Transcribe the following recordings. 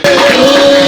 Hallelujah.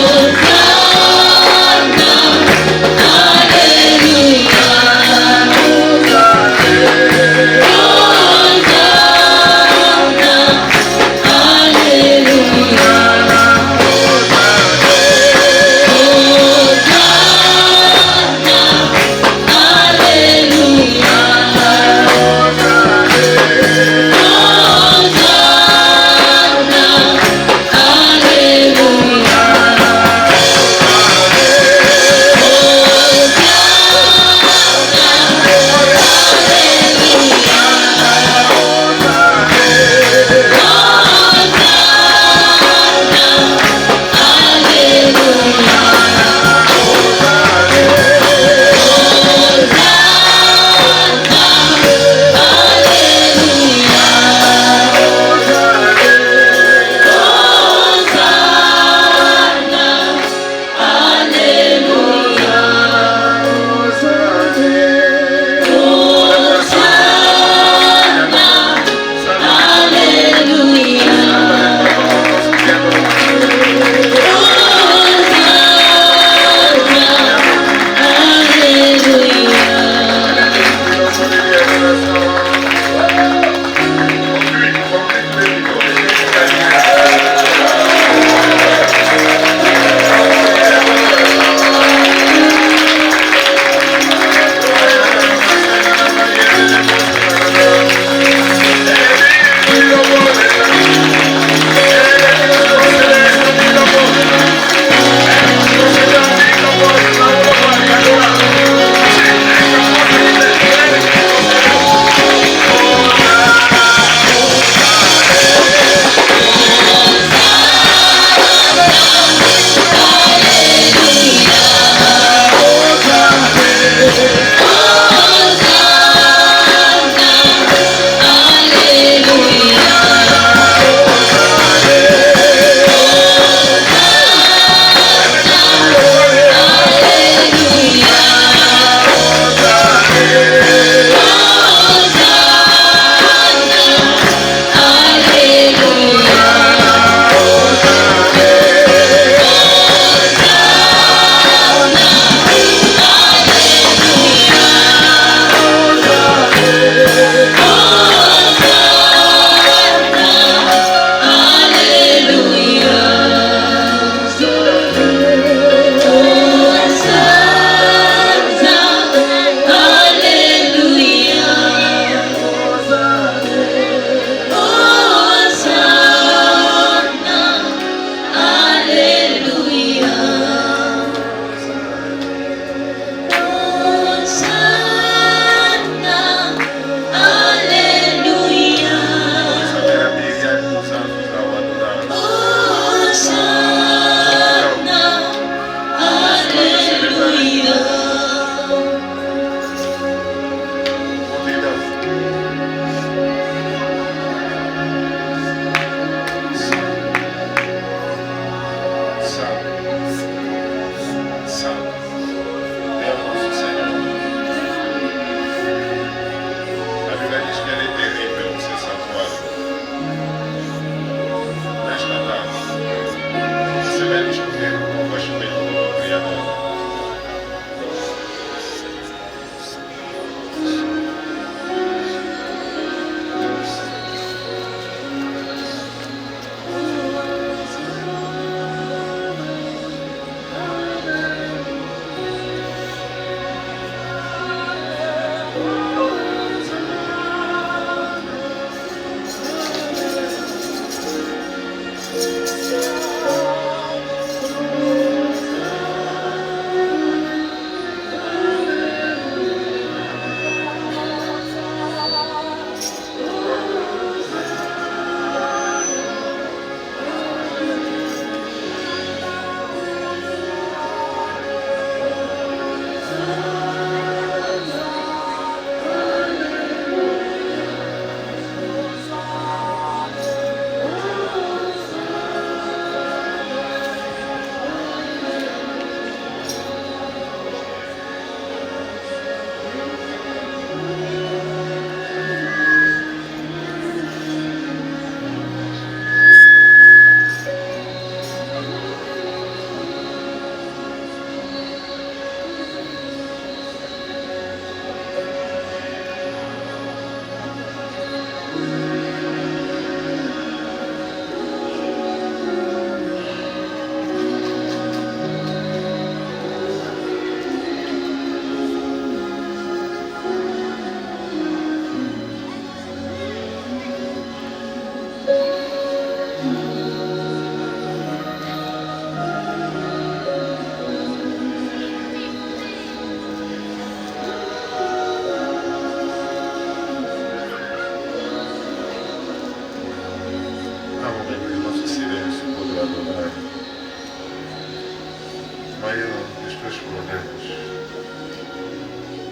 teus problemas,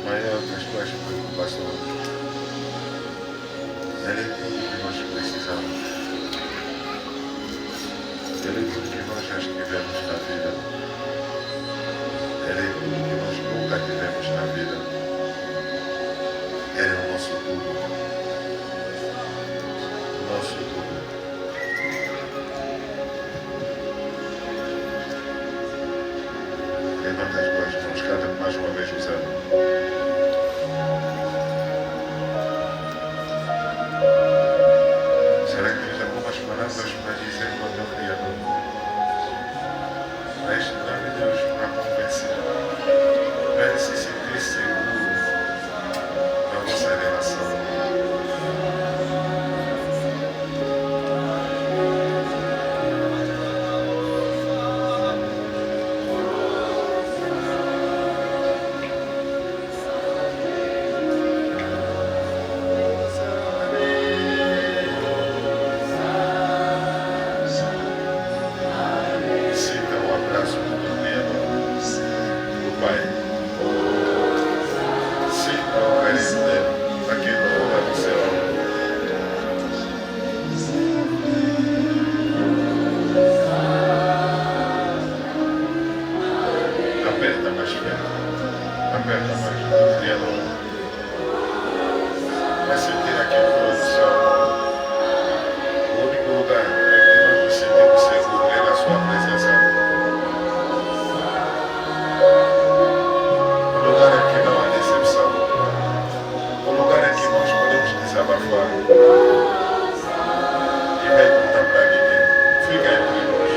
maior que as tuas preocupações. Ele é tudo que nós precisamos. Ele é tudo que nós já estivemos na vida. Ele é tudo que nós nunca tivemos na vida. Ele é o nosso tudo. O nosso tudo. Levanta as duas mãos, canta mais uma vez o Zé. Será que tens algumas palavras para dizer para o teu Criador? Neste nome de Deus para convencer. Para se sentir seguro na vossa relação. Sinta o abraço do teu Criador, do Pai. Sinta o carinho dele, aqui no céu. Aperta mais perto, aperta mais o teu Criador. Vai sentir aqui o teu céu. O único lugar em que nós nos sentimos seguros é na sua presença. O lugar em que não há decepção. O lugar em que nós podemos desabafar. E vai contar para ninguém. Fica entre nós.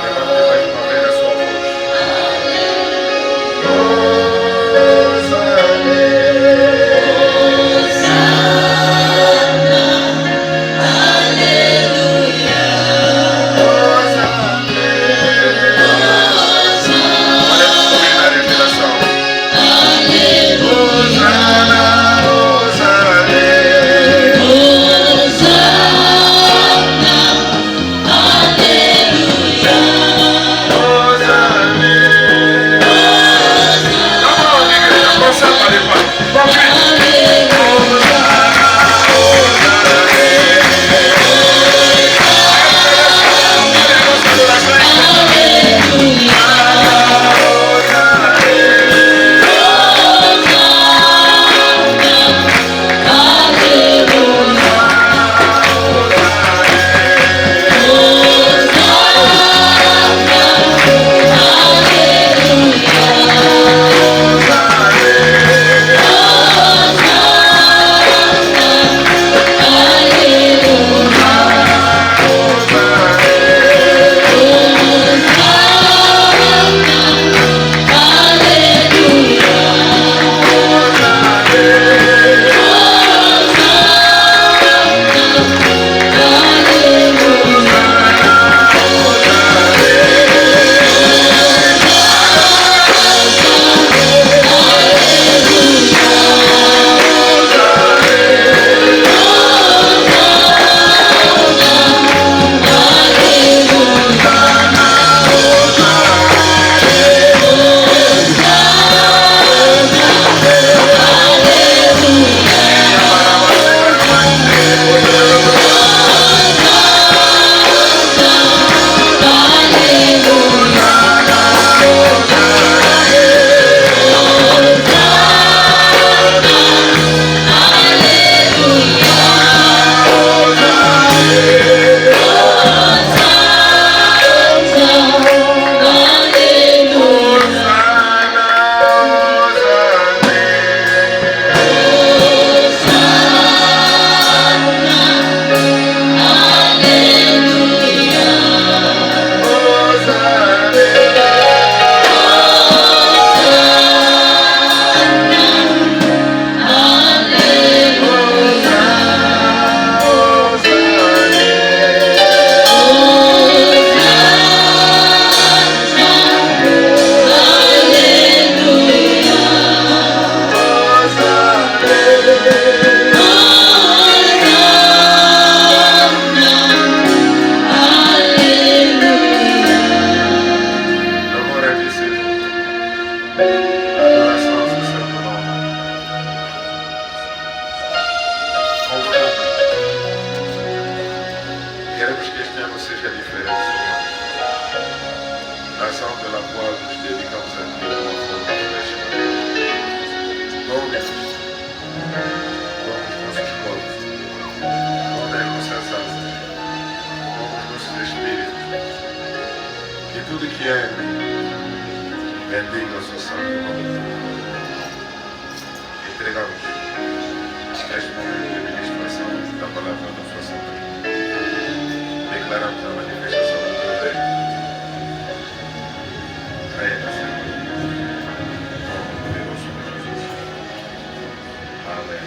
Levante mais uma vez a sua voz. Aleluia. Pedimos que este ano seja diferente, Senhor. Razão pela qual nos dedicamos a Ti de uma forma fresca. Tome-nos nossos corpos, tome as nossas almas, tome os nossos espíritos. Que tudo que é em mim bendiga o seu santo nome. Entregamos este momento de ministração da palavra da sua santa. Declaramos a manifestação do teu reino. Reina, Senhor. Em nome poderoso de Jesus. Amém.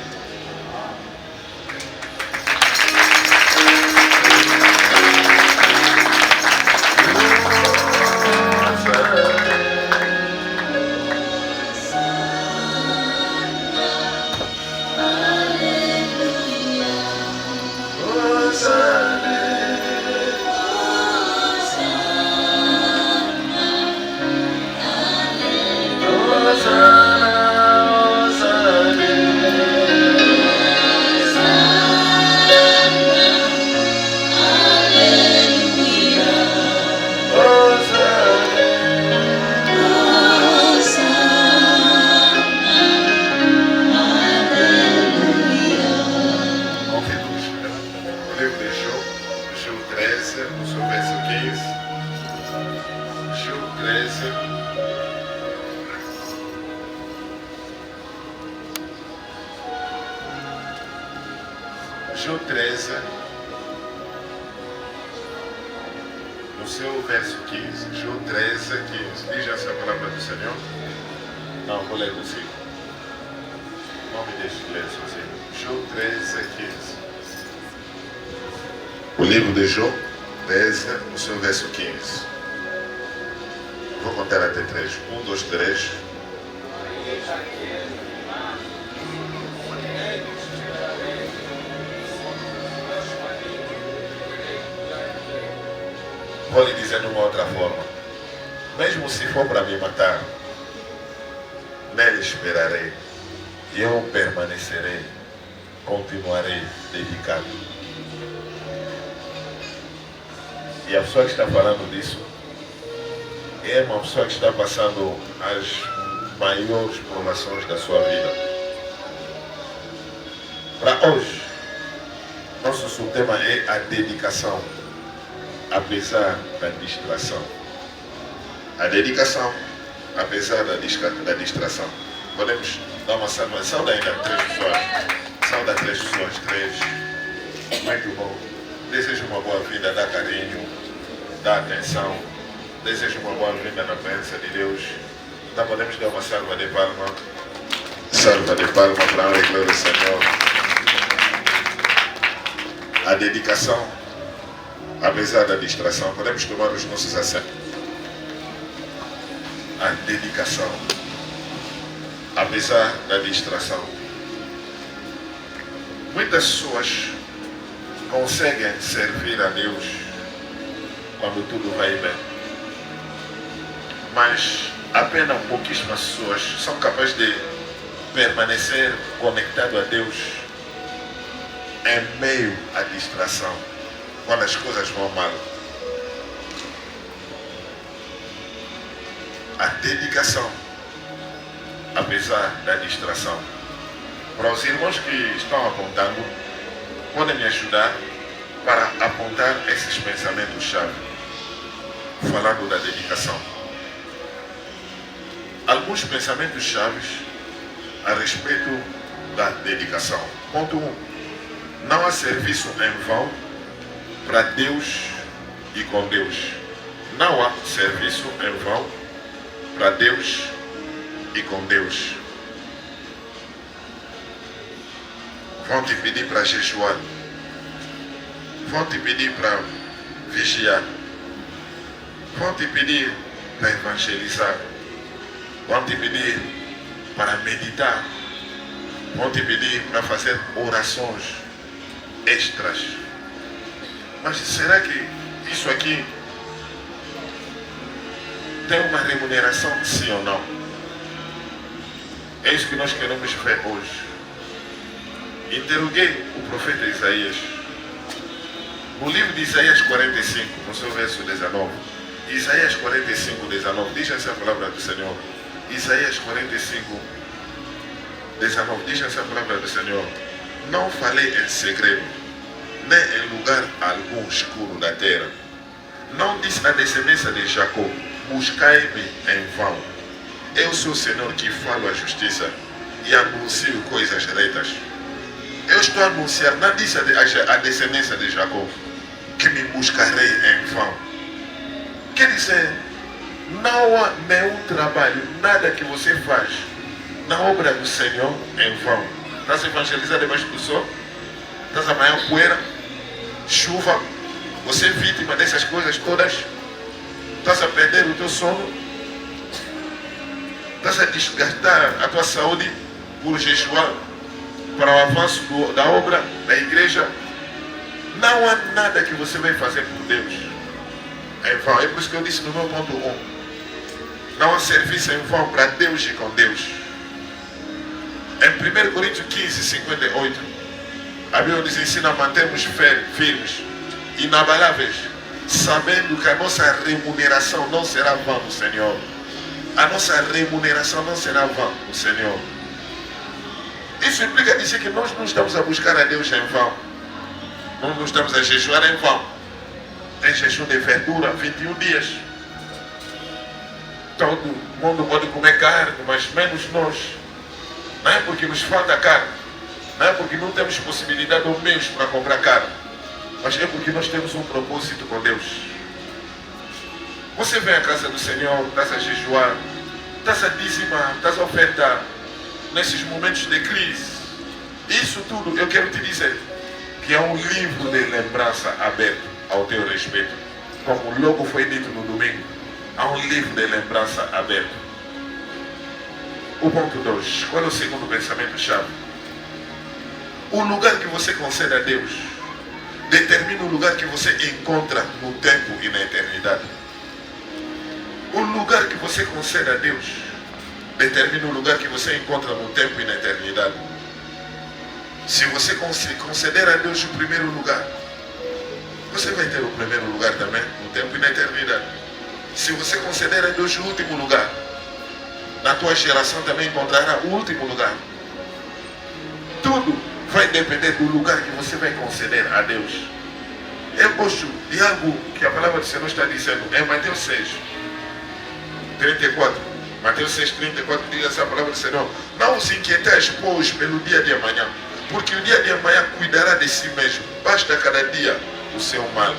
João 13, no seu verso 15. João 13, 15. Diz essa palavra do Senhor? Não, vou ler consigo. Não me deixe ler sozinho. João 13, 15. O livro de João 13, no seu verso 15. Vou contar até 3. 1, 2, 3. Vou lhe dizer de uma outra forma. Mesmo se for para me matar, nele esperarei. E eu permanecerei, continuarei dedicado. E a pessoa que está falando disso é uma pessoa que está passando as maiores provações da sua vida. Para hoje, nosso subtema é a dedicação, apesar da distração. A dedicação, apesar da distração. Podemos dar uma salvação ainda 3 pessoas. Sauda 3 pessoas, 3. Muito bom. Desejo uma boa vida, dá carinho, dá atenção. Desejo uma boa vida na presença de Deus. Então podemos dar uma salva de palma. Salva de palma para a honra e glória do Senhor. A dedicação, apesar da distração. Podemos tomar os nossos assentos. A dedicação, apesar da distração. Muitas pessoas conseguem servir a Deus quando tudo vai bem, mas apenas pouquíssimas pessoas são capazes de permanecer conectado a Deus em meio à distração, quando as coisas vão mal. A dedicação, apesar da distração. Para os irmãos que estão apontando, podem me ajudar para apontar esses pensamentos-chave, falando da dedicação. Alguns pensamentos-chave a respeito da dedicação. Ponto 1. Não há serviço em vão para Deus e com Deus. Não há serviço em vão para Deus e com Deus. Vão te pedir para jejuar. Vão te pedir para vigiar. Vão te pedir para evangelizar. Vão te pedir para meditar. Vão te pedir para fazer orações extras. Mas será que isso aqui tem uma remuneração, sim ou não? É isso que nós queremos ver hoje. Interroguei o profeta Isaías No livro de Isaías 45, no seu verso 19. Isaías 45, 19. Diz essa palavra do Senhor. Isaías 45, 19. Diz essa palavra do Senhor. Não falei em segredo, nem em lugar algum escuro da terra. Não disse a descendência de Jacó, buscai-me em vão. Eu sou o Senhor que falo a justiça e anuncio coisas retas. Eu estou a anunciar, não disse a descendência de Jacó, que me buscarei em vão. Quer dizer, não há nenhum trabalho, nada que você faz na obra do Senhor em vão. Estás a evangelizar debaixo do sol? Estás a amanhã poeira? Chuva? Você é vítima dessas coisas todas? Estás a perder o teu sono? Estás a desgastar a tua saúde por jejuar para o avanço da obra, da igreja? Não há nada que você vai fazer por Deus em vão. É por isso que eu disse no meu ponto 1. Não há serviço em vão para Deus e com Deus. Em 1 Coríntios 15, 58, a Bíblia nos ensina a mantermos firmes, inabaláveis, sabendo que a nossa remuneração não será vã no Senhor. A nossa remuneração não será vã no Senhor. Isso implica dizer que nós não estamos a buscar a Deus em vão. Nós não estamos a jejuar em vão. Em jejum de verdura, 21 dias. Todo mundo pode comer carne, mas menos nós. Não é porque nos falta carne. Não é porque não temos possibilidade ou meios para comprar carne. Mas é porque nós temos um propósito com Deus. Você vem à casa do Senhor, estás a jejuar, estás a dizimar, estás a ofertar nesses momentos de crise. Isso tudo eu quero te dizer que é um livro de lembrança aberto ao teu respeito. Como logo foi dito no domingo, há um livro de lembrança aberto. O ponto 2. Qual é o segundo pensamento-chave? O lugar que você concede a Deus determina o lugar que você encontra no tempo e na eternidade. O lugar que você concede a Deus determina o lugar que você encontra no tempo e na eternidade. Se você conceder a Deus o primeiro lugar, você vai ter o primeiro lugar também no tempo e na eternidade. Se você conceder a Deus o último lugar, na tua geração também encontrará o último lugar. Tudo vai depender do lugar que você vai conceder a Deus. Eu gosto de algo que a palavra do Senhor está dizendo em Mateus 6, 34. Mateus 6, 34 diz essa palavra do Senhor: não os inquietais, pois, pelo dia de amanhã, porque o dia de amanhã cuidará de si mesmo. Basta cada dia o seu mal.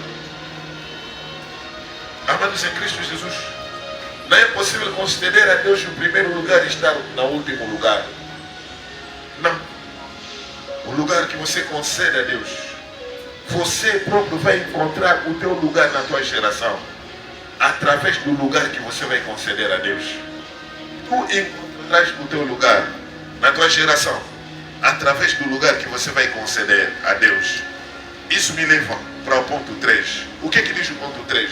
Amados em Cristo Jesus, não é possível conceder a Deus o primeiro lugar e estar no último lugar. Não. O lugar que você concede a Deus, você próprio vai encontrar o teu lugar na tua geração, através do lugar que você vai conceder a Deus. Tu encontrarás o teu lugar na tua geração, através do lugar que você vai conceder a Deus. Isso me leva para o ponto 3. O que diz o ponto 3?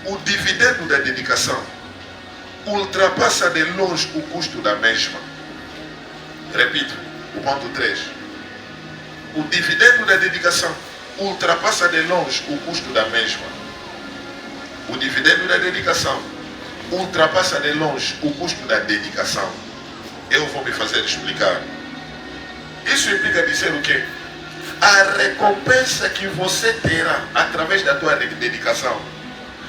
O dividendo da dedicação ultrapassa de longe o custo da mesma. Repito, o ponto 3. O dividendo da dedicação ultrapassa de longe o custo da mesma. O dividendo da dedicação ultrapassa de longe o custo da dedicação. Eu vou me fazer explicar. Isso implica dizer o quê? A recompensa que você terá através da tua dedicação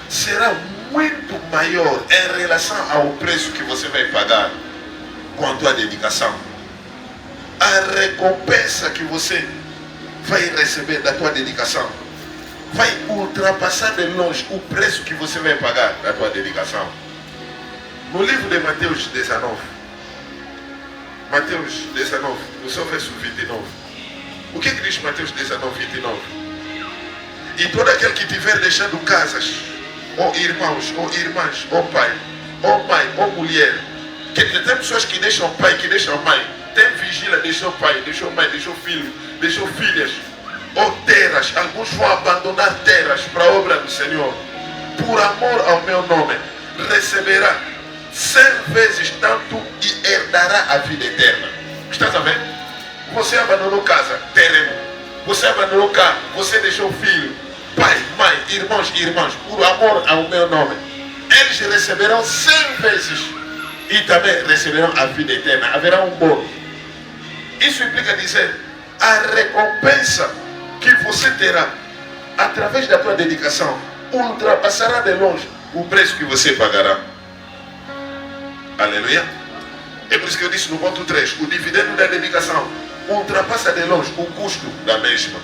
será muito maior em relação ao preço que você vai pagar com a tua dedicação. A recompensa que você vai receber da tua dedicação vai ultrapassar de longe o preço que você vai pagar da tua dedicação. No livro de Mateus 19, Mateus 19, no seu verso 29, o que diz Mateus 19, 29? E todo aquele que tiver deixado casas, ou irmãos, ou irmãs, ou pai, ou mãe, ou mulher, que tem pessoas que deixam pai, que deixam mãe, tem vigília, deixou pai, deixou mãe, deixou filho, deixou filhas, ou terras. Alguns vão abandonar terras para a obra do Senhor. Por amor ao meu nome, receberá 100 vezes tanto e herdará a vida eterna. Estás a ver? Você abandonou casa, terreno, você abandonou o carro, você deixou o filho, pai, mãe, irmãos e irmãs, por amor ao meu nome, eles receberão 100 vezes e também receberão a vida eterna. Haverá um bônus. Isso implica dizer, a recompensa que você terá através da tua dedicação ultrapassará de longe o preço que você pagará. Aleluia. É por isso que eu disse no ponto 3, o dividendo da dedicação ultrapassa de longe o custo da mesma.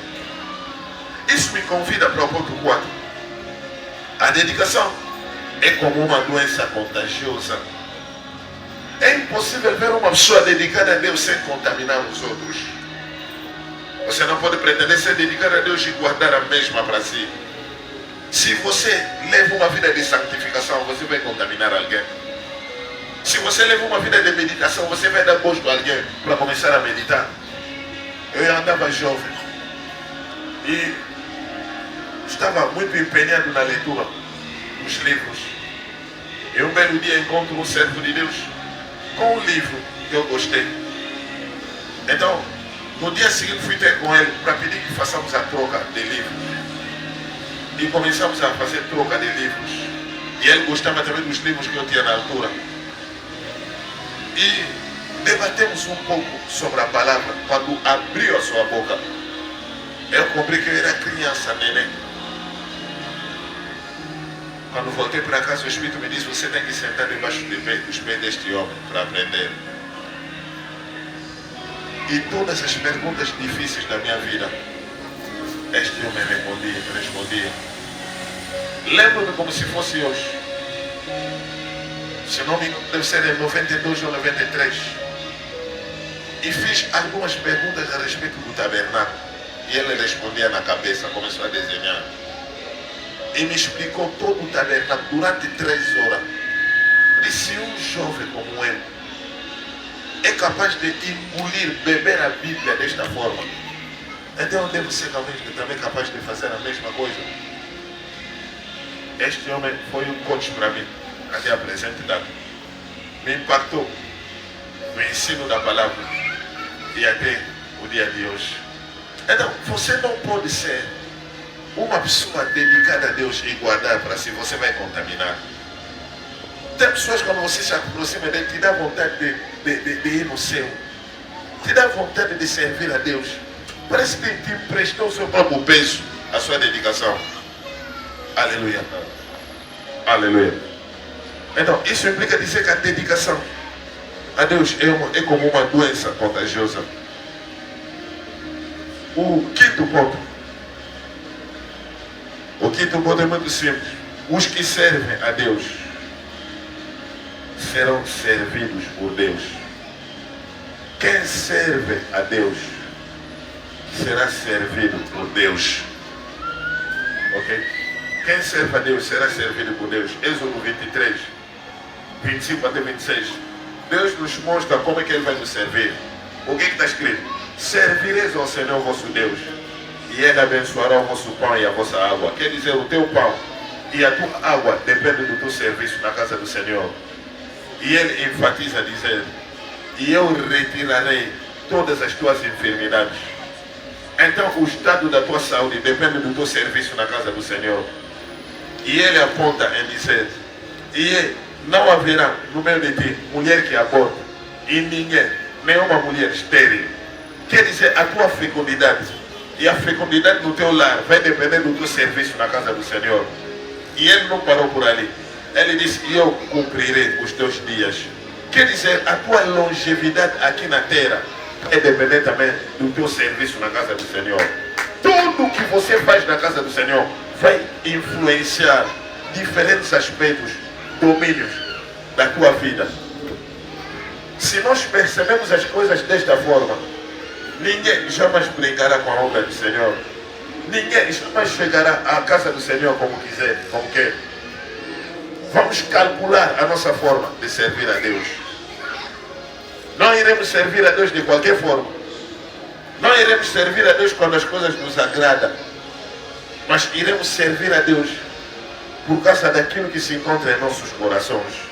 Isso me convida para o ponto 4. A dedicação é como uma doença contagiosa. É impossível ver uma pessoa dedicada a Deus sem contaminar os outros. Você não pode pretender ser dedicado a Deus e guardar a mesma para si. Se você leva uma vida de santificação, você vai contaminar alguém. Se você leva uma vida de meditação, você vai dar gosto a alguém para começar a meditar. Eu andava jovem e estava muito empenhado na leitura dos livros. E um belo dia encontro um servo de Deus com um livro que eu gostei. Então, no dia seguinte fui ter com ele para pedir que façamos a troca de livros. E começamos a fazer troca de livros. E ele gostava também dos livros que eu tinha na altura. E debatemos um pouco sobre a palavra. Quando abriu a sua boca, eu comprei que eu era criança, neném. Quando voltei para casa, o Espírito me disse, você tem que sentar debaixo dos pés deste homem para aprender. E todas as perguntas difíceis da minha vida, este homem respondia. Lembro-me como se fosse hoje. Se não me engano, deve ser em 92 ou 93. E fiz algumas perguntas a respeito do tabernáculo. E ele respondia na cabeça, começou a desenhar. E me explicou todo o tabernáculo durante 3 horas. Disse, um jovem como eu é capaz de engolir, beber a Bíblia desta forma. Então eu devo ser também capaz de fazer a mesma coisa. Este homem foi um coach para mim, até a presente data. Me impactou no ensino da palavra e até o dia de hoje. Então, você não pode ser uma pessoa dedicada a Deus e guardar para si, você vai contaminar. Tem pessoas, quando você se aproxima dele, te dá vontade de ir no céu. Te dá vontade de servir a Deus. Parece que te emprestou o seu próprio peso, a sua dedicação. Aleluia. Aleluia. Então, isso implica dizer que a dedicação a Deus é como uma doença contagiosa. O quinto ponto. O quinto ponto é muito simples. Os que servem a Deus serão servidos por Deus. Quem serve a Deus será servido por Deus. Ok? Quem serve a Deus será servido por Deus. Êxodo 23, 25 até 26. Deus nos mostra como é que Ele vai nos servir. O que está escrito? Servireis ao Senhor vosso Deus, e Ele abençoará o vosso pão e a vossa água. Quer dizer, o teu pão e a tua água dependem do teu serviço na casa do Senhor. E Ele enfatiza dizendo, e eu retirarei todas as tuas enfermidades. Então o estado da tua saúde depende do teu serviço na casa do Senhor. E Ele aponta em dizer, e não haverá no meio de ti mulher que aborta, e ninguém, nenhuma mulher estéril. Quer dizer, a tua fecundidade e a fecundidade do teu lar vai depender do teu serviço na casa do Senhor. E Ele não parou por ali. Ele disse, e eu cumprirei os teus dias. Quer dizer, a tua longevidade aqui na terra é depender também do teu serviço na casa do Senhor. Tudo o que você faz na casa do Senhor vai influenciar diferentes aspectos, domínios da tua vida. Se nós percebemos as coisas desta forma, ninguém jamais brincará com a obra do Senhor. Ninguém jamais chegará à casa do Senhor como quiser, como quer. Vamos calcular a nossa forma de servir a Deus. Não iremos servir a Deus de qualquer forma. Não iremos servir a Deus quando as coisas nos agradam. Mas iremos servir a Deus por causa daquilo que se encontra em nossos corações.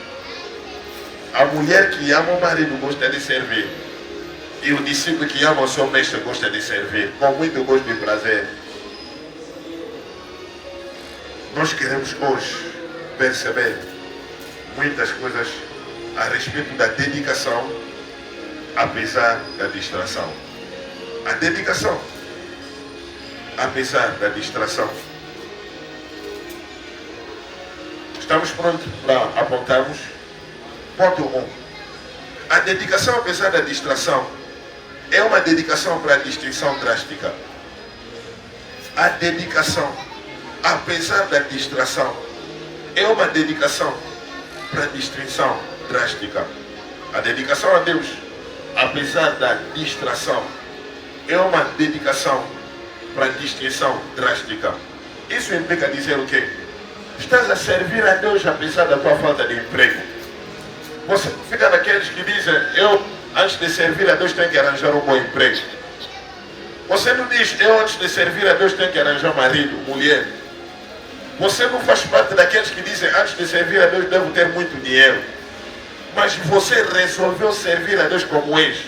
A mulher que ama o marido gosta de servir. E o discípulo que ama o seu mestre gosta de servir, com muito gosto e prazer. Nós queremos hoje perceber muitas coisas a respeito da dedicação, apesar da distração. A dedicação, apesar da distração. Estamos prontos para apontarmos? Ponto 1. A dedicação, apesar da distração, é uma dedicação para a distinção drástica. A dedicação, apesar da distração, é uma dedicação para a distinção drástica. A dedicação a Deus, apesar da distração, é uma dedicação para a distinção drástica. Isso implica dizer o quê? Estás a servir a Deus apesar da tua falta de emprego. Você fica daqueles que dizem, eu antes de servir a Deus tenho que arranjar um bom emprego. Você não diz, eu antes de servir a Deus tenho que arranjar marido, mulher. Você não faz parte daqueles que dizem, antes de servir a Deus devo ter muito dinheiro. Mas você resolveu servir a Deus como és,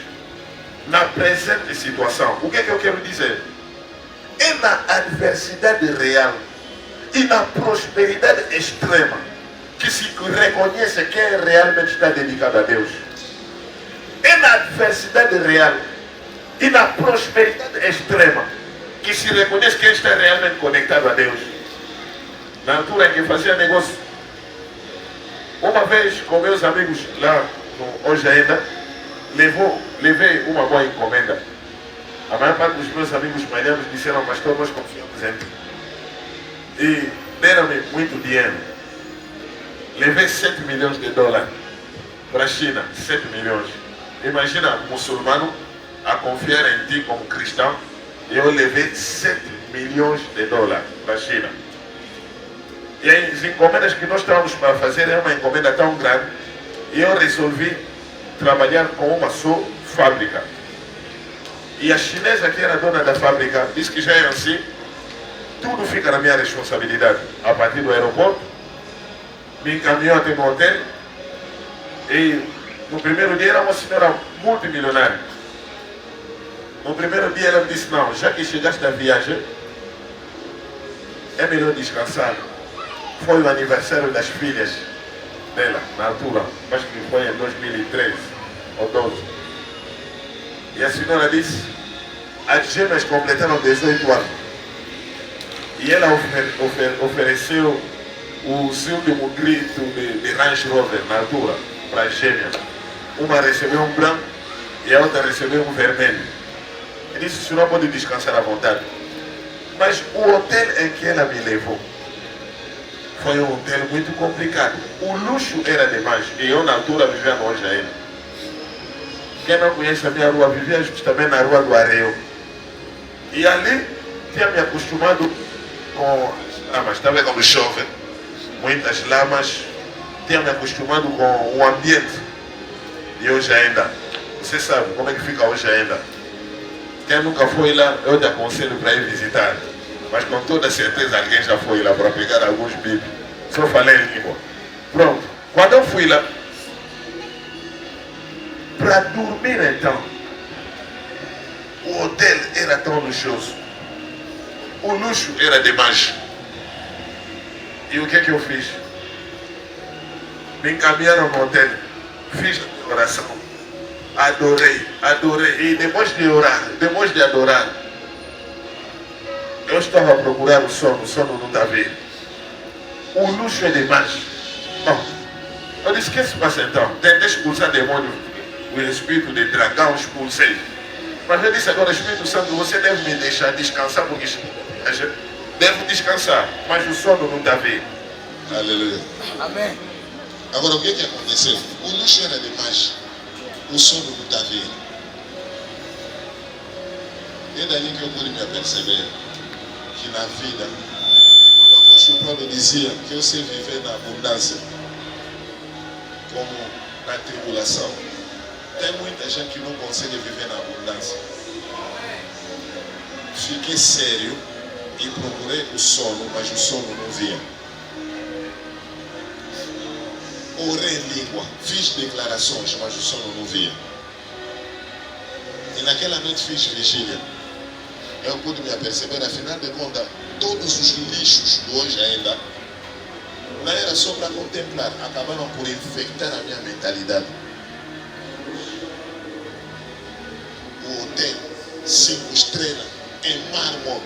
na presente situação. O que é que eu quero dizer? É na adversidade real e na prosperidade extrema que se reconhece quem realmente está dedicado a Deus. É na adversidade real e na prosperidade extrema que se reconhece quem está realmente conectado a Deus. Na altura em que fazia negócio, uma vez com meus amigos lá hoje ainda, levei uma boa encomenda. A maior parte dos meus amigos marianos disseram, pastor, nós confiamos em ti. E deram-me muito dinheiro. Levei 7 milhões de dólares para a China, 7 milhões. Imagina, muçulmano a confiar em ti como cristão. Eu levei 7 milhões de dólares para a China. E as encomendas que nós estávamos para fazer era uma encomenda tão grande. E eu resolvi trabalhar com uma só fábrica. E a chinesa que era dona da fábrica disse que já é assim. Tudo fica na minha responsabilidade. A partir do aeroporto, me encaminhou até no hotel. E no primeiro dia era uma senhora multimilionária. No primeiro dia ela me disse, não, já que chegaste da viagem, é melhor descansar. Foi o aniversário das filhas dela, na altura. Acho que foi em 2013 ou 12. E a senhora disse, as gêmeas completaram 18 anos. E ela ofereceu o seu último grito de Range Rover na altura para as gêmeas. Uma recebeu um branco e a outra recebeu um vermelho. E disse, o senhor pode descansar à vontade. Mas o hotel em que ela me levou foi um hotel muito complicado. O luxo era demais. E eu na altura vivia no Ojaína. Quem não conhece a minha rua, vivia justamente na rua do Areio. E ali tinha me acostumado com lamas. Estava como chove, muitas lamas. Tinha me acostumado com o ambiente de Ojaína. Você sabe como é que fica Ojaína. Quem nunca foi lá, eu te aconselho para ir visitar. Mas com toda certeza alguém já foi lá para pegar alguns bibos. Só falei em língua. Pronto. Quando eu fui lá, para dormir então, o hotel era tão luxuoso. O luxo era demais. E o que é que eu fiz? Me encaminharam no hotel. Fiz a oração. Adorei. E depois de orar, depois de adorar, eu estava a procurar o sono não está vindo. O luxo é demais. Bom, eu disse, o que se passa então? Tentei expulsar demônio, o espírito de dragão, expulsei. Mas eu disse agora, Espírito Santo, você deve me deixar descansar, porque devo descansar, mas o sono não está vindo. Aleluia. Amém. Agora, o que aconteceu? O luxo era demais. O sono não está vindo. É daí que eu pude me aperceber que na vida, quando o apóstolo Paulo dizia que eu sei viver na abundância, como na tribulação, tem muita gente que não consegue viver na abundância. Fiquei sério e procurei o sono, mas o sono não vinha. Orei em língua, fiz declarações, mas o sono não vinha. E naquela noite fiz vigília. Eu pude me aperceber, afinal de contas, todos os lixos de hoje ainda, não era só para contemplar, acabaram por infectar a minha mentalidade. O hotel 5 estrelas em mármore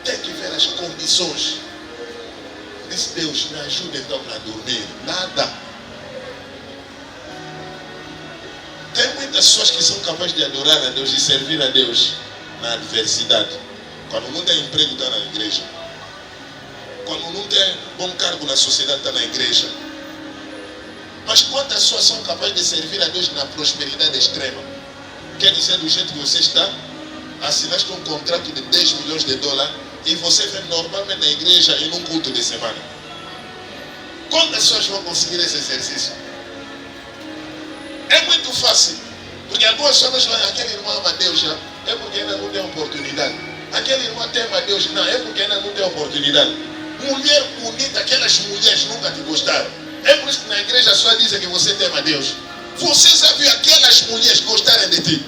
tem que ver as condições. Disse Deus, me ajuda então para dormir. Nada. Tem muitas pessoas que são capazes de adorar a Deus e servir a Deus na adversidade. Quando não tem emprego, está na igreja. Quando não tem bom cargo na sociedade, está na igreja. Mas quantas pessoas são capazes de servir a Deus na prosperidade extrema? Quer dizer, do jeito que você está, assinaste um contrato de 10 milhões de dólares e você vem normalmente na igreja em um culto de semana. Quantas pessoas vão conseguir esse exercício? É muito fácil. Porque algumas pessoas falam, aquele irmão ama Deus já, é porque ainda não tem oportunidade. Aquele irmão tema Deus, não, é porque ainda não tem oportunidade. Mulher bonita, aquelas mulheres nunca te gostaram. É por isso que na igreja só dizem que você tema Deus. Você já viu aquelas mulheres gostarem de ti?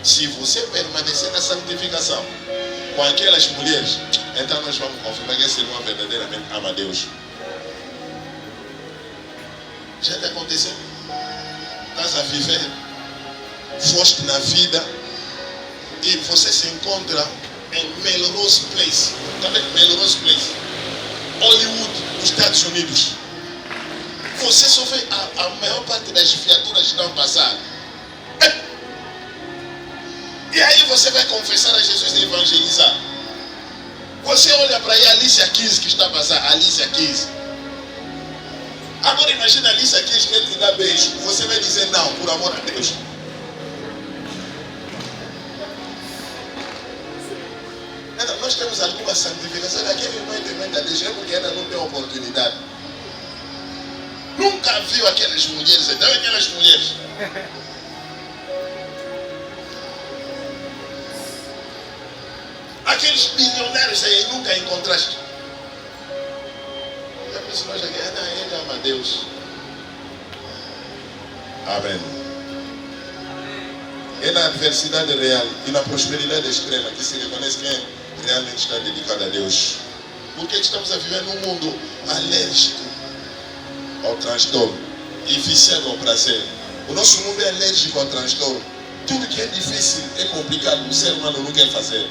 Se você permanecer na santificação com aquelas mulheres, então nós vamos confirmar que esse irmão verdadeiramente ama Deus. Já te aconteceu? Estás a viver, foste na vida e você se encontra em Melrose Place. Está vendo? Melrose Place, Hollywood, nos Estados Unidos. Você só vê a maior parte das viaturas que estão passando. E aí você vai confessar a Jesus e evangelizar. Você olha para aí a Alicia Keys que está passando, Alicia Keys. Agora imagina a Alicia Keys que ele te dá beijo. Você vai dizer não, por amor a Deus. Então, nós temos alguma santificação. Aquele irmão temente a Deus é porque ainda não tem oportunidade. Nunca viu aquelas mulheres, então aquelas mulheres. Aqueles bilionários aí nunca encontraste. É por isso que nós aqui, ele ama Deus. Amém. É na adversidade real e na prosperidade extrema que se reconhece quem realmente está dedicado a Deus. Porque estamos a viver num mundo alérgico ao transtorno e viciado ao prazer. O nosso mundo é alérgico ao transtorno. Tudo que é difícil, é complicado, o ser humano não quer fazer.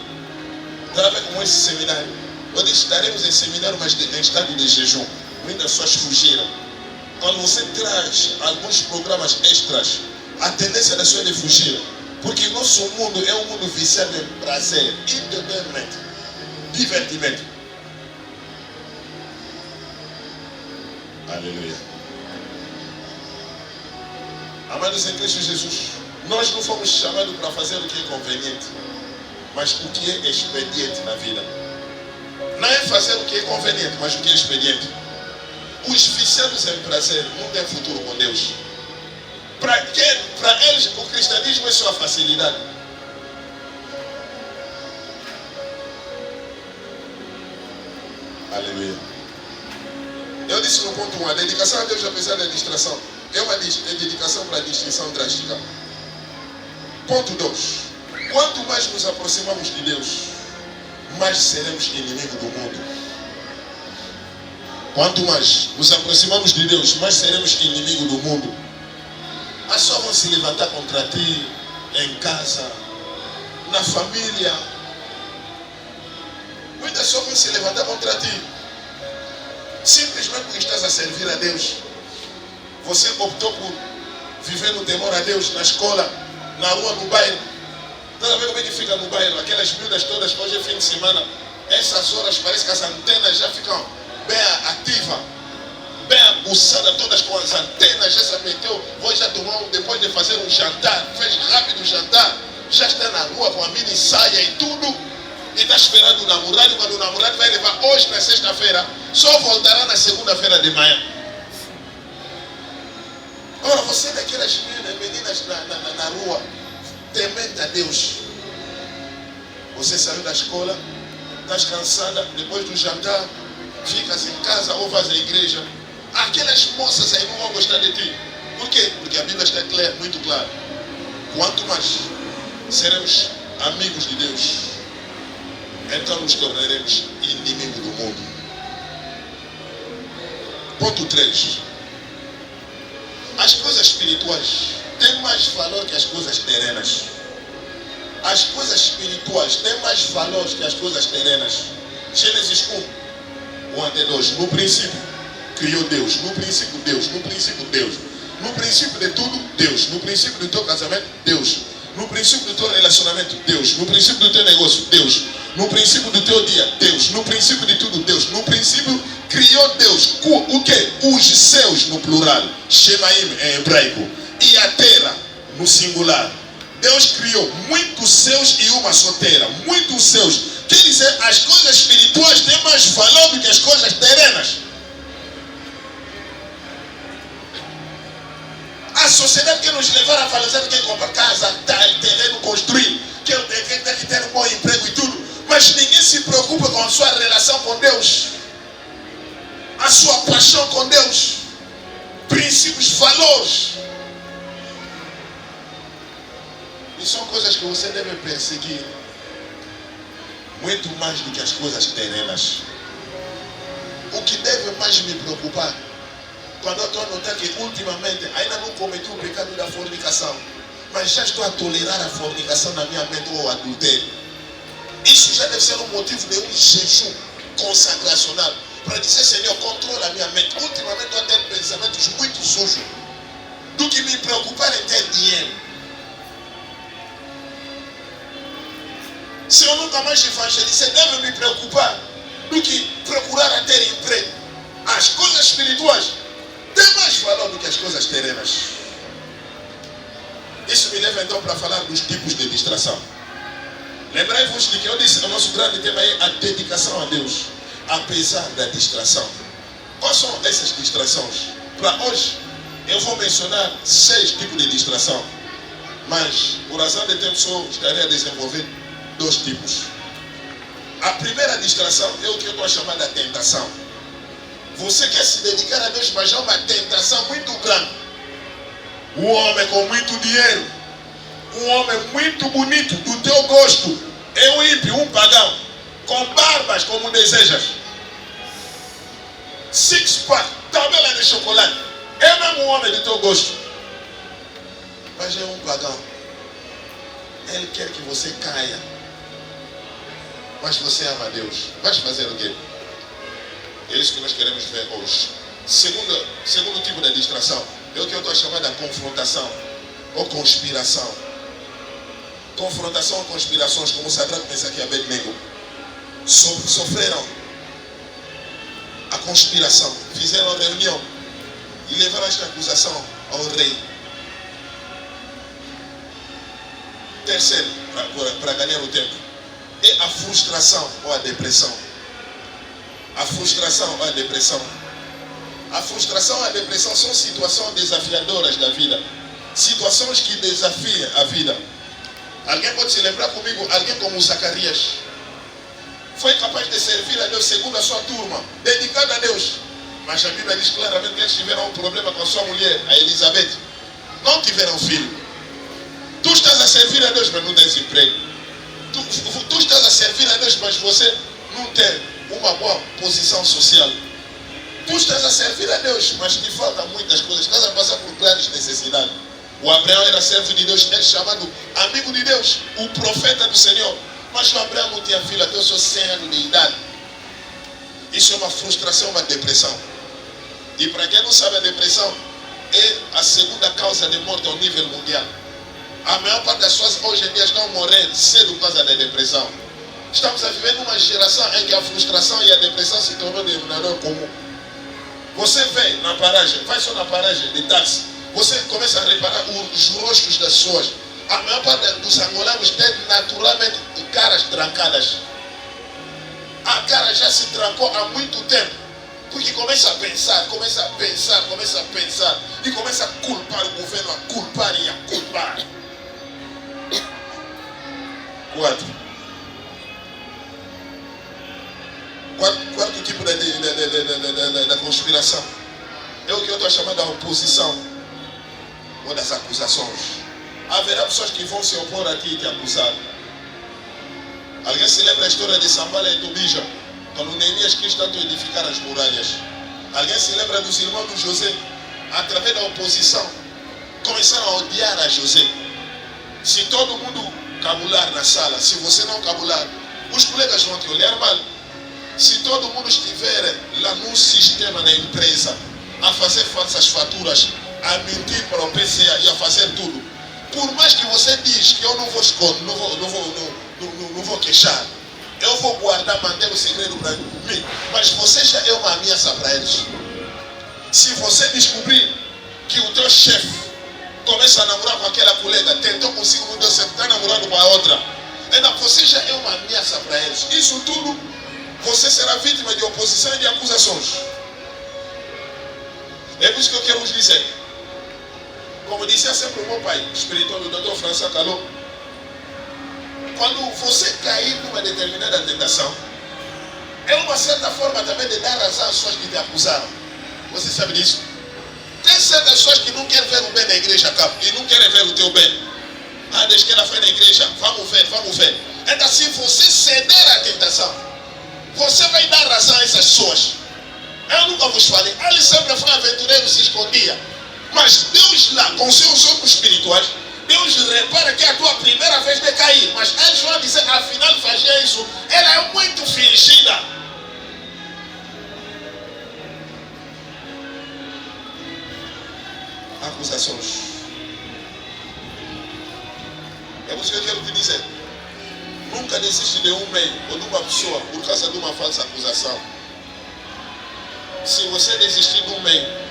Está a ver como esse seminário? Hoje estaremos em seminário, mas em estado de jejum. Muitas pessoas fugiram. Quando você traz alguns programas extras, a tendência das pessoas é de fugir. Porque nosso mundo é um mundo viciado em prazer, entretenimento, divertimento. Aleluia. Amados em Cristo Jesus, nós não fomos chamados para fazer o que é conveniente, mas o que é expediente na vida. Não é fazer o que é conveniente, mas o que é expediente. Os viciados em prazer não têm futuro com Deus. Para eles, o cristianismo é sua facilidade. Aleluia. Eu disse no ponto 1, a dedicação a Deus apesar da distração é uma dedicação para a distinção drástica. Ponto 2. Quanto mais nos aproximamos de Deus, mais seremos inimigos do mundo. Quanto mais nos aproximamos de Deus, mais seremos inimigos do mundo. As pessoas vão se levantar contra ti, em casa, na família. Muitas pessoas vão se levantar contra ti. Simplesmente porque estás a servir a Deus. Você optou por viver no temor a Deus, na escola, na rua, no bairro. Estás a ver como é que fica no bairro? Aquelas miúdas todas que hoje é fim de semana. Essas horas parece que as antenas já ficam bem ativas, bem aguçadas, todas com as antenas. Já se meteu, vou já tomar depois de fazer um jantar, fez rápido o jantar, já está na rua com a mini saia e tudo, e está esperando o namorado. Quando o namorado vai levar hoje na sexta-feira, só voltará na segunda-feira de manhã. Agora você é daquelas meninas na rua, temente a Deus. Você saiu da escola, estás cansada, depois do jantar, ficas em casa ou vais à igreja. Aquelas moças aí não vão gostar de ti. Por quê? Porque a Bíblia está muito clara. quanto mais seremos amigos de Deus, então nos tornaremos inimigos do mundo. Ponto 3. As coisas espirituais têm mais valor que as coisas terrenas. As coisas espirituais têm mais valor que as coisas terrenas. Gênesis 1, 1 até 2. No princípio, criou Deus. No princípio, Deus. No princípio, Deus. No princípio de tudo, Deus. No princípio do teu casamento, Deus. No princípio do teu relacionamento, Deus. No princípio do teu negócio, Deus. No princípio do teu dia, Deus. No princípio de tudo, Deus. No princípio, criou Deus. O que? Os céus no plural. Shemaim em hebraico. E a terra no singular. Deus criou muitos céus e uma só terra. Muitos céus. Quer dizer, as coisas espirituais têm mais valor do que as coisas terrenas. A sociedade quer nos levar a valorizar quem compra casa, terreno, construir, que tem que ter um bom emprego e tudo. Mas ninguém se preocupa com a sua relação com Deus, a sua paixão com Deus, princípios, valores. E são coisas que você deve perseguir muito mais do que as coisas terrenas. O que deve mais me preocupar, quando eu estou a notar que ultimamente ainda não cometi o pecado da fornicação, mas já estou a tolerar a fornicação na minha mente ou o adultério. Isso já deve ser um motivo de um jejum consagracional para dizer: Senhor, controla a minha mente. Ultimamente estou a ter pensamentos muito sujos do que me preocupar em ter dinheiro. Se eu nunca mais evangelizar, deve me preocupar do que procurar a ter emprego. As coisas espirituais têm mais valor do que as coisas terrenas. Isso me leva então para falar dos tipos de distração. Lembrai-vos de que eu disse, o nosso grande tema é a dedicação a Deus, apesar da distração. Quais são essas distrações? Para hoje, eu vou mencionar 6 tipos de distração. Mas, por razão de tempo, só estarei a desenvolver 2 tipos. A primeira distração é o que eu estou a chamar de tentação. Você quer se dedicar a Deus, mas há uma tentação muito grande. Um homem com muito dinheiro, um homem muito bonito, do teu gosto, é um ímpio, um pagão, com barbas como desejas, 6-pack, tabela de chocolate, é mesmo um homem do teu gosto, mas é um pagão. Ele quer que você caia, mas você ama a Deus. Vais fazer o quê? É isso que nós queremos ver hoje. Segundo tipo de distração é o que eu estou chamando de confrontação ou conspiração. Confrontação ou conspirações, como Sadraque, Mesaque e Abednego sofreram a conspiração, fizeram reunião e levaram esta acusação ao rei. Terceiro, para ganhar o tempo, é a frustração ou a depressão. A frustração ou a depressão. A frustração ou a depressão são situações desafiadoras da vida. Situações que desafiam a vida. Alguém pode se lembrar comigo, alguém como Zacarias foi capaz de servir a Deus segundo a sua turma, dedicado a Deus. Mas a Bíblia diz claramente que eles tiveram um problema com a sua mulher, a Elizabeth. Não tiveram filho. Tu estás a servir a Deus, mas não tens emprego. Tu estás a servir a Deus, mas você não tem uma boa posição social. Tu estás a servir a Deus, mas te faltam muitas coisas. Estás a passar por grandes necessidades. O Abraão era servo de Deus, ele chamado amigo de Deus, o profeta do Senhor. Mas o Abraão não tinha filho até os seus 100 anos de idade. Isso é uma frustração, uma depressão. E para quem não sabe, a depressão é a segunda causa de morte ao nível mundial. A maior parte das pessoas hoje em dia estão morrendo cedo por causa da depressão. Estamos a viver numa geração em que a frustração e a depressão se tornou denominador comum. Você vem na paragem, vai só na paragem de táxi, você começa a reparar os rostos das pessoas. A maior parte dos angolanos tem naturalmente caras trancadas. A cara já se trancou há muito tempo. Porque começa a pensar e começa a culpar o governo, a culpar e a culpar. 4. Quarto tipo da conspiração é o que eu estou chamando de oposição ou das acusações. haverá pessoas que vão se opor a ti e te acusar. Alguém se lembra da história de Sambala e Tobija? Quando Neemias quis tanto edificar as muralhas. Alguém se lembra dos irmãos de José? Através da oposição, começaram a odiar a José. Se todo mundo cabular na sala, se você não cabular, os colegas vão te olhar mal. Se todo mundo estiver lá no sistema da empresa, a fazer falsas faturas, a mentir para o PCA e a fazer tudo, por mais que você diz que eu não vou esconder, não vou queixar, eu vou guardar, manter o segredo para mim, mas você já é uma ameaça para eles. Se você descobrir que o teu chefe começa a namorar com aquela colega, tentou consigo, não deu certo, está namorando com a outra, ainda você já é uma ameaça para eles. Isso tudo, você será vítima de oposição e de acusações. É por isso que eu quero vos dizer, como dizia sempre o meu pai espiritual, o Dr. François Calot, quando você cair numa determinada tentação, é uma certa forma também de dar razão às pessoas que te acusaram. Você sabe disso? Tem certas pessoas que não querem ver o bem da igreja, cara, e não querem ver o teu bem. Ah, desde que ela foi na igreja, vamos ver, vamos ver. Então, se você ceder à tentação, você vai dar razão a essas pessoas. Eu nunca vos falei, ele sempre foi aventureiro, se escondia. Mas Deus lá, com seus olhos espirituais, Deus repara que é a tua primeira vez de cair. Mas eles vão dizer, afinal fazia isso, ela é muito fingida. Acusações. É por isso que eu quero te dizer, nunca desiste de um meio ou de uma pessoa por causa de uma falsa acusação. Se você desistir de um meio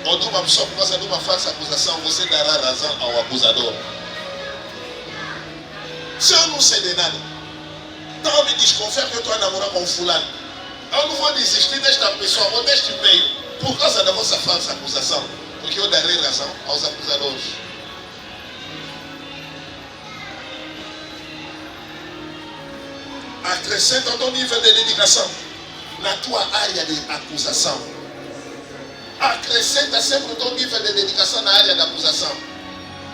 ou de uma pessoa por causa de uma falsa acusação, você dará razão ao acusador. Se eu não sei de nada, então eu me desconfio que eu estou a namorar com fulano, eu não vou desistir desta pessoa ou deste meio por causa da vossa falsa acusação, porque eu darei razão aos acusadores. Acrescenta o teu nível de dedicação na tua área de acusação. Acrescenta sempre o teu nível de dedicação na área da acusação.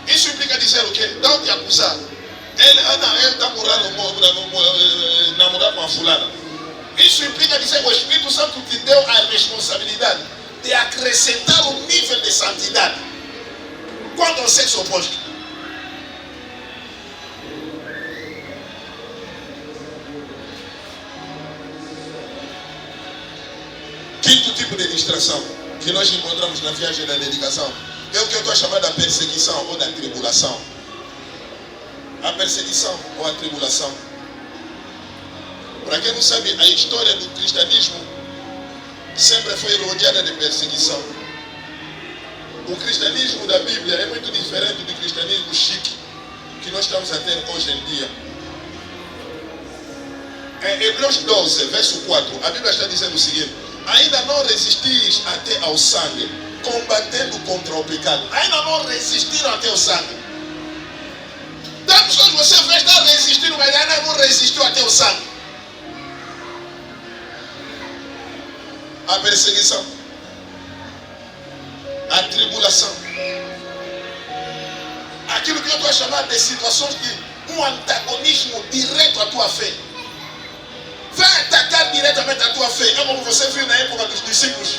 Isso implica dizer o quê? Não te acusar. Ele está namorar com a fulana. Isso implica dizer que o Espírito Santo te deu a responsabilidade de acrescentar o nível de santidade quanto ao sexo oposto. Quinto tipo de distração que nós encontramos na viagem da dedicação é o que eu estou chamando da perseguição ou da tribulação. A perseguição ou a tribulação. Para quem não sabe, a história do cristianismo sempre foi rodeada de perseguição. O cristianismo da Bíblia é muito diferente do cristianismo chique que nós estamos a ter hoje em dia. Em Hebreus 12, verso 4, a Bíblia está dizendo o seguinte: ainda não resistis até ao sangue, combatendo contra o pecado. Ainda não resistiram até o sangue. Tem pessoas que você vai estar resistindo, mas ainda não resistiu até o sangue. A perseguição, a tribulação, aquilo que eu estou a chamar de situações de um antagonismo direto à tua fé. Vai atacar diretamente a tua fé. É como você viu na época dos discípulos.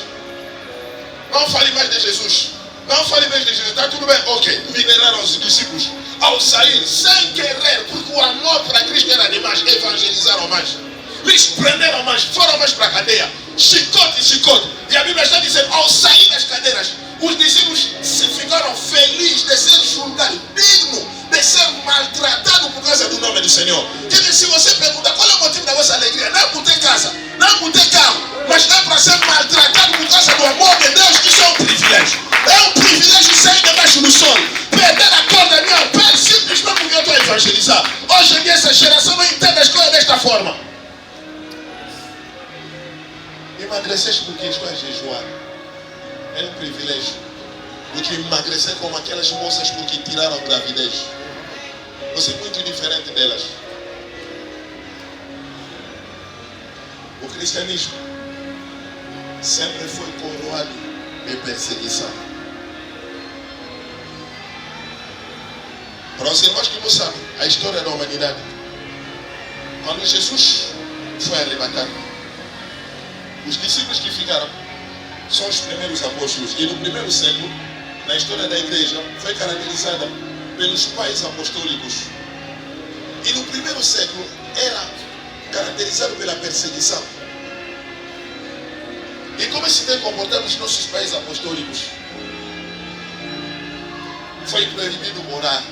Não fale mais de Jesus. Não fale mais de Jesus. Está tudo bem? Ok. Mineraram os discípulos. Ao sair, sem querer, porque o amor para Cristo era demais, evangelizaram mais. Eles prenderam mais, foram mais para a cadeia. Chicote, chicote. E a Bíblia está dizendo, ao sair das cadeiras, os discípulos ficaram felizes de ser julgados, dignos de ser maltratados por causa do nome do Senhor. Quer dizer, se você pergunta qual é o motivo da vossa alegria, não é por ter casa, não é por ter carro, mas é para ser maltratado por causa do amor de Deus. Isso é um privilégio. É um privilégio sair debaixo do sol, perder a cor da minha pele, simplesmente porque eu estou a evangelizar. Hoje em dia essa geração não entende as coisas desta forma. Emagreceste porque estou a jejuar. É um privilégio do que emagrecer como aquelas moças porque tiraram a gravidez. Você é muito diferente delas. O cristianismo sempre foi coroado de perseguição. Para os irmãos que não sabem a história da humanidade, quando Jesus foi arrebatado, os discípulos que ficaram são os primeiros apóstolos. E no primeiro século, na história da igreja, foi caracterizada pelos pais apostólicos. E no primeiro século era caracterizado pela perseguição. E como se tem comportado os nossos pais apostólicos? Foi proibido orar.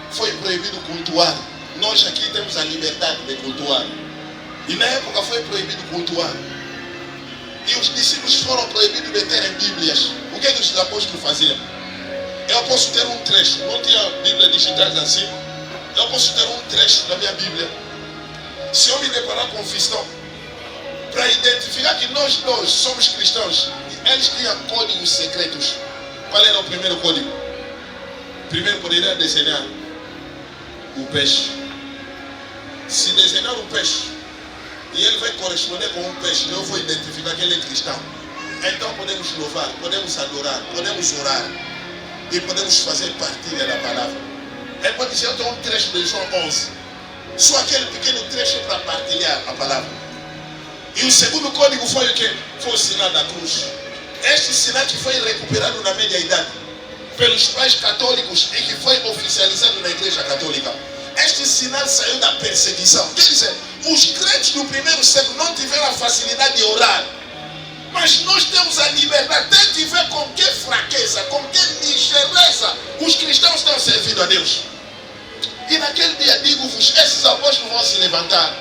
Foi proibido cultuar. Nós aqui temos a liberdade de cultuar. E na época foi proibido cultuar. E os discípulos foram proibidos de terem Bíblias. O que os apóstolos faziam? Eu posso ter um trecho, não tinha Bíblia digitais assim. Eu posso ter um trecho da minha Bíblia. Se eu me deparar com um cristão, para identificar que nós dois somos cristãos, eles tinham códigos secretos. Qual era o primeiro código? Primeiro poderia desenhar o peixe. Se desenhar um peixe e ele vai corresponder com um peixe, eu vou identificar que ele é cristão. Então podemos louvar, podemos adorar, podemos orar e podemos fazer partilha da palavra. Ele pode dizer: eu tenho um trecho de João 11. Só aquele pequeno trecho para partilhar a palavra. E o segundo código foi o que? Foi o sinal da cruz. Este sinal que foi recuperado na média idade pelos pais católicos e que foi oficializado na igreja católica. Este sinal saiu da perseguição. Quer dizer, os crentes do primeiro século não tiveram a facilidade de orar. Mas nós temos a liberdade. Tem que ver com que fraqueza, com que ligeireza os cristãos estão servindo a Deus. E naquele dia, digo-vos, esses apóstolos vão se levantar.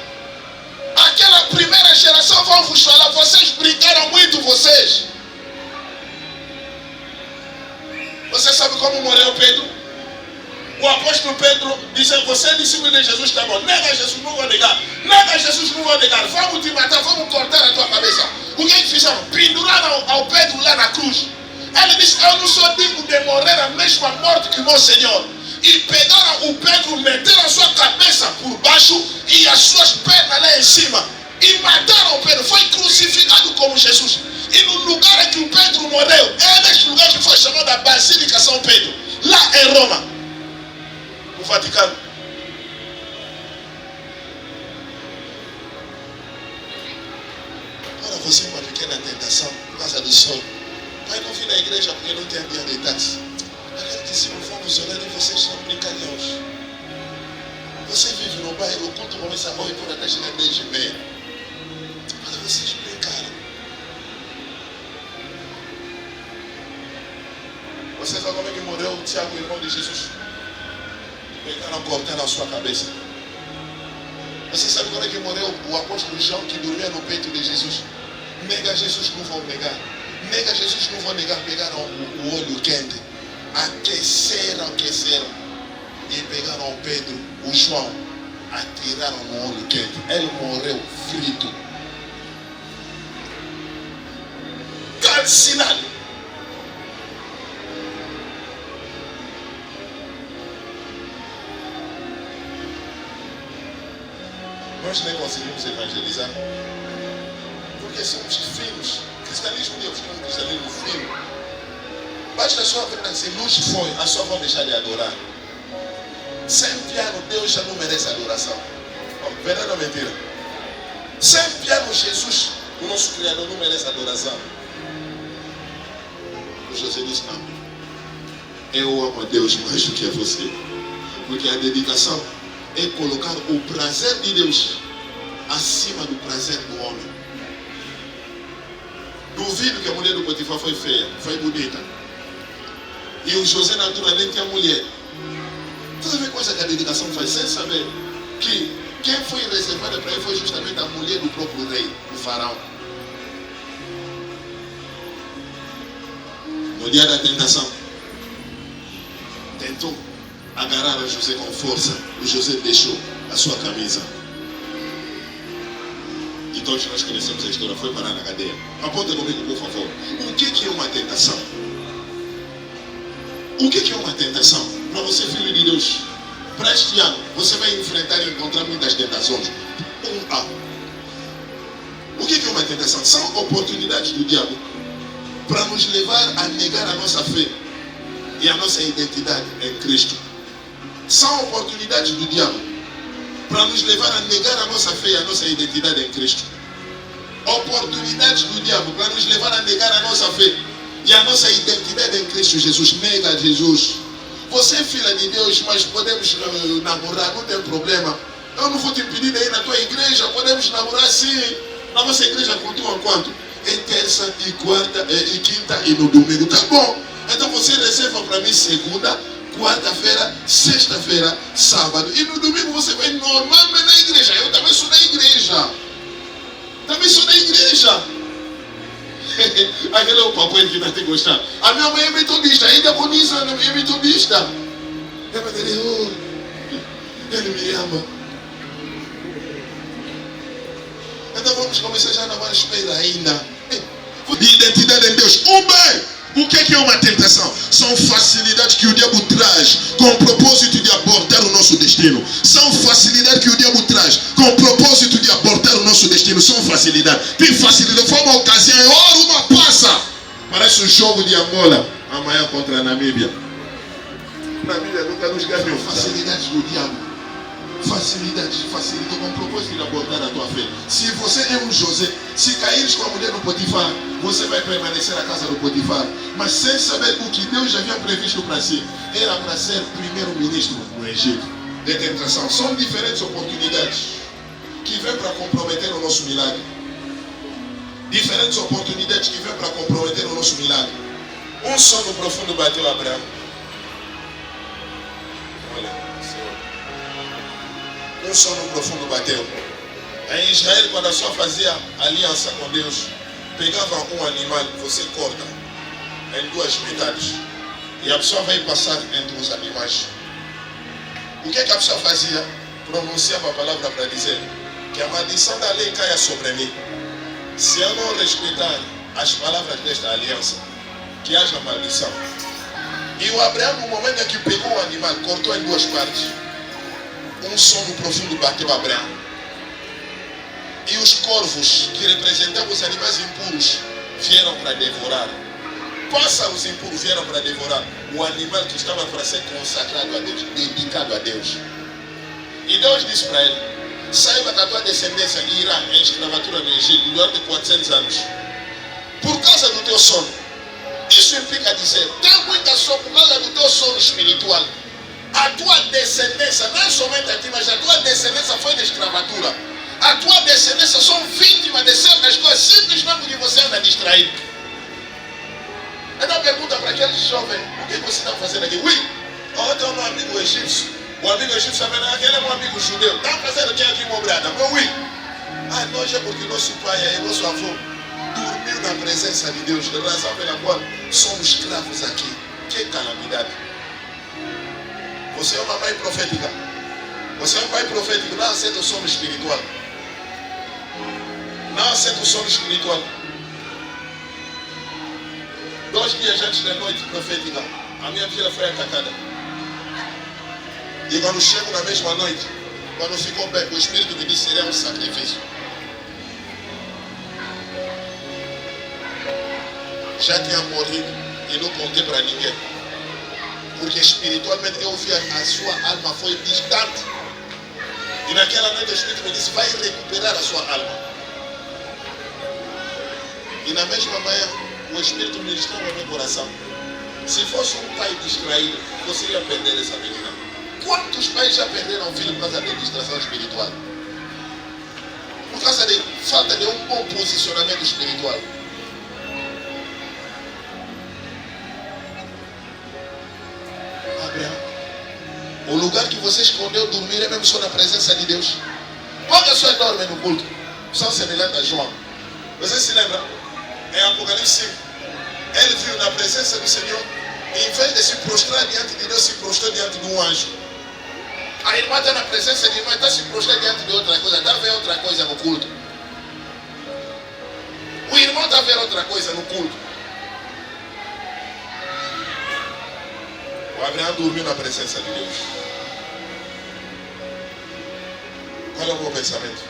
Aquela primeira geração vão vos falar: vocês brincaram muito, vocês. Você sabe como morreu Pedro? O apóstolo Pedro disse: você é discípulo de Jesus, está bom. Nega Jesus, não vou negar. Nega Jesus, não vou negar. Vamos te matar, vamos cortar a tua cabeça. O que eles fizeram? Penduraram ao Pedro lá na cruz. Ele disse: eu não sou digno de morrer a mesma morte que o meu Senhor. E pegaram o Pedro, meteram a sua cabeça por baixo e as suas pernas lá em cima. E mataram o Pedro. Foi crucificado como Jesus. E no lugar em que o Pedro morreu, é neste lugar que foi chamado a Basílica São Pedro, lá em Roma, no Vaticano. Agora você uma pequena tentação por causa do sol. Pai, não vim na igreja porque não tem dia de táxi. Aquele discípulo, vamos orar e vocês são brincalhões. Você vive no bairro, o culto começa a 8 horas até chegar às 10h30. Mas vocês brincaram. Você sabe como é que morreu o Tiago, irmão de Jesus? Pegaram, cortaram a sua cabeça. Você sabe como é que morreu o apóstolo João, que dormia no peito de Jesus? Nega Jesus, não vão negar. Nega Jesus, não vão negar. Pegaram o olho quente. Aqueceram. E pegaram o Pedro, o João, atiraram no olho quente. Ele morreu frito, calcinado. Nós nem conseguimos evangelizar porque somos finos. Cristianismo de hoje é um cristianismo fino. Basta só ver se luz foi, a sua vão deixar de adorar. Sem piano, Deus já não merece adoração. Verdade ou mentira? Sem piano, Jesus, o nosso Criador, não merece adoração. O José disse: não, eu amo a Deus mais do que a você. Porque a dedicação é colocar o prazer de Deus acima do prazer do homem. Duvido que a mulher do Potifar foi feia, foi bonita. E o José na altura nem tinha mulher. Você vê coisa que a dedicação faz sem saber que quem foi reservada para ele foi justamente a mulher do próprio rei, o faraó. No dia da tentação, tentou agarrar a José com força. O José deixou a sua camisa. E todos nós conhecemos a história, foi parar na cadeia. Aponta comigo, por favor. O que é uma tentação? O que é uma tentação? Para você, filho de Deus, para este ano, você vai enfrentar e encontrar muitas tentações. O que é uma tentação? São oportunidades do diabo para nos levar a negar a nossa fé e a nossa identidade em Cristo. São oportunidades do diabo para nos levar a negar a nossa fé e a nossa identidade em Cristo. Oportunidades do diabo para nos levar a negar a nossa fé e a nossa identidade em Cristo Jesus. Nega Jesus. Você é filha de Deus, mas podemos namorar, não tem problema. Eu não vou te impedir de ir na tua igreja, podemos namorar sim. Na vossa igreja cultuam quanto? Em terça e quarta e quinta e no domingo. Tá bom. Então você reserva para mim segunda, quarta-feira, sexta-feira, sábado. E no domingo você vai normalmente na igreja. Eu também sou da igreja. Também sou da igreja. Aquele é o papo que não tem que gostar. A minha mãe é metodista, ainda bonita, é metodista. Ele me ama. Então vamos começar já na espera ainda. Identidade em Deus. O que é uma tentação? São facilidades que o diabo traz com o propósito de abortar o nosso destino. São facilidades que o diabo traz com o propósito de abortar o nosso destino. São facilidades. Tem facilidade. Foi uma ocasião. Ora, uma passa. Parece um jogo de Angola. Amanhã contra a Namíbia. Namíbia nunca nos ganhou. Facilidades do diabo. Facilidade com o propósito de abortar a tua fé. Se você é um José, se caíres com a mulher no Potifar, você vai permanecer na casa do Potifar. Mas sem saber o que Deus já havia previsto para si, era para ser primeiro-ministro no Egito. De tentação. São diferentes oportunidades que vêm para comprometer o nosso milagre. Diferentes oportunidades que vêm para comprometer o nosso milagre. Um sono profundo bateu Abraão. Olha. Um sono profundo bateu. Em Israel, quando a pessoa fazia aliança com Deus, pegava um animal, você corta em duas metades e a pessoa vai passar entre os animais. O que a pessoa fazia? Pronunciava a palavra para dizer que a maldição da lei caia sobre mim. Se eu não respeitar as palavras desta aliança, que haja maldição. E o Abraão, no momento em que pegou o animal, cortou em duas partes. Um sono profundo bateu Abraão. E os corvos, que representavam os animais impuros, vieram para devorar. Pássaros impuros vieram para devorar o animal que estava para ser consagrado a Deus, dedicado a Deus. E Deus disse para ele: saiba que a tua descendência irá em escravatura no Egito durante 400 anos. Por causa do teu sono. Isso implica dizer, tem muita sono por causa do teu sono espiritual. A tua descendência, não é somente a ti, mas a tua descendência foi de escravatura. A tua descendência são vítimas de certas coisas, simplesmente porque você anda distraído. Então pergunta para aquele jovem: o que você está fazendo aqui? Ontem um amigo egípcio. O amigo egípcio sabe, aquele é um amigo judeu. Está fazendo o que aqui, mobrada? Nós é porque nosso pai e nosso avô dormiu na presença de Deus, razão pela qual somos escravos aqui. Que calamidade. Você é uma mãe profética. Você é um pai profético. Não aceita o sono espiritual. Não aceita o sono espiritual. 2 dias antes da noite profética, a minha filha foi atacada. E quando chego na mesma noite, quando ficou bem, o Espírito me disse: seria um sacrifício. Já tinha morrido e não contei para ninguém. Porque espiritualmente eu vi a sua alma foi distante. E naquela noite o Espírito me disse: vai recuperar a sua alma. E na mesma manhã o Espírito me ministrou no meu coração: se fosse um pai distraído, você ia perder essa menina. Quantos pais já perderam o filho por causa da distração espiritual? Por causa de falta de um bom posicionamento espiritual. O lugar que você escondeu dormir é mesmo só na presença de Deus. Quando as pessoas dormem no culto, são semelhantes a João. Você se lembra? Em Apocalipse 5, ele viu na presença do Senhor, e em vez de se prostrar diante de Deus, se prostrou diante de um anjo. A irmã está na presença de irmã, está se prostrando diante de outra coisa, está vendo outra coisa no culto. O irmão está vendo outra coisa no culto. O Abraão dormiu na presença de Deus. Qual é o meu pensamento?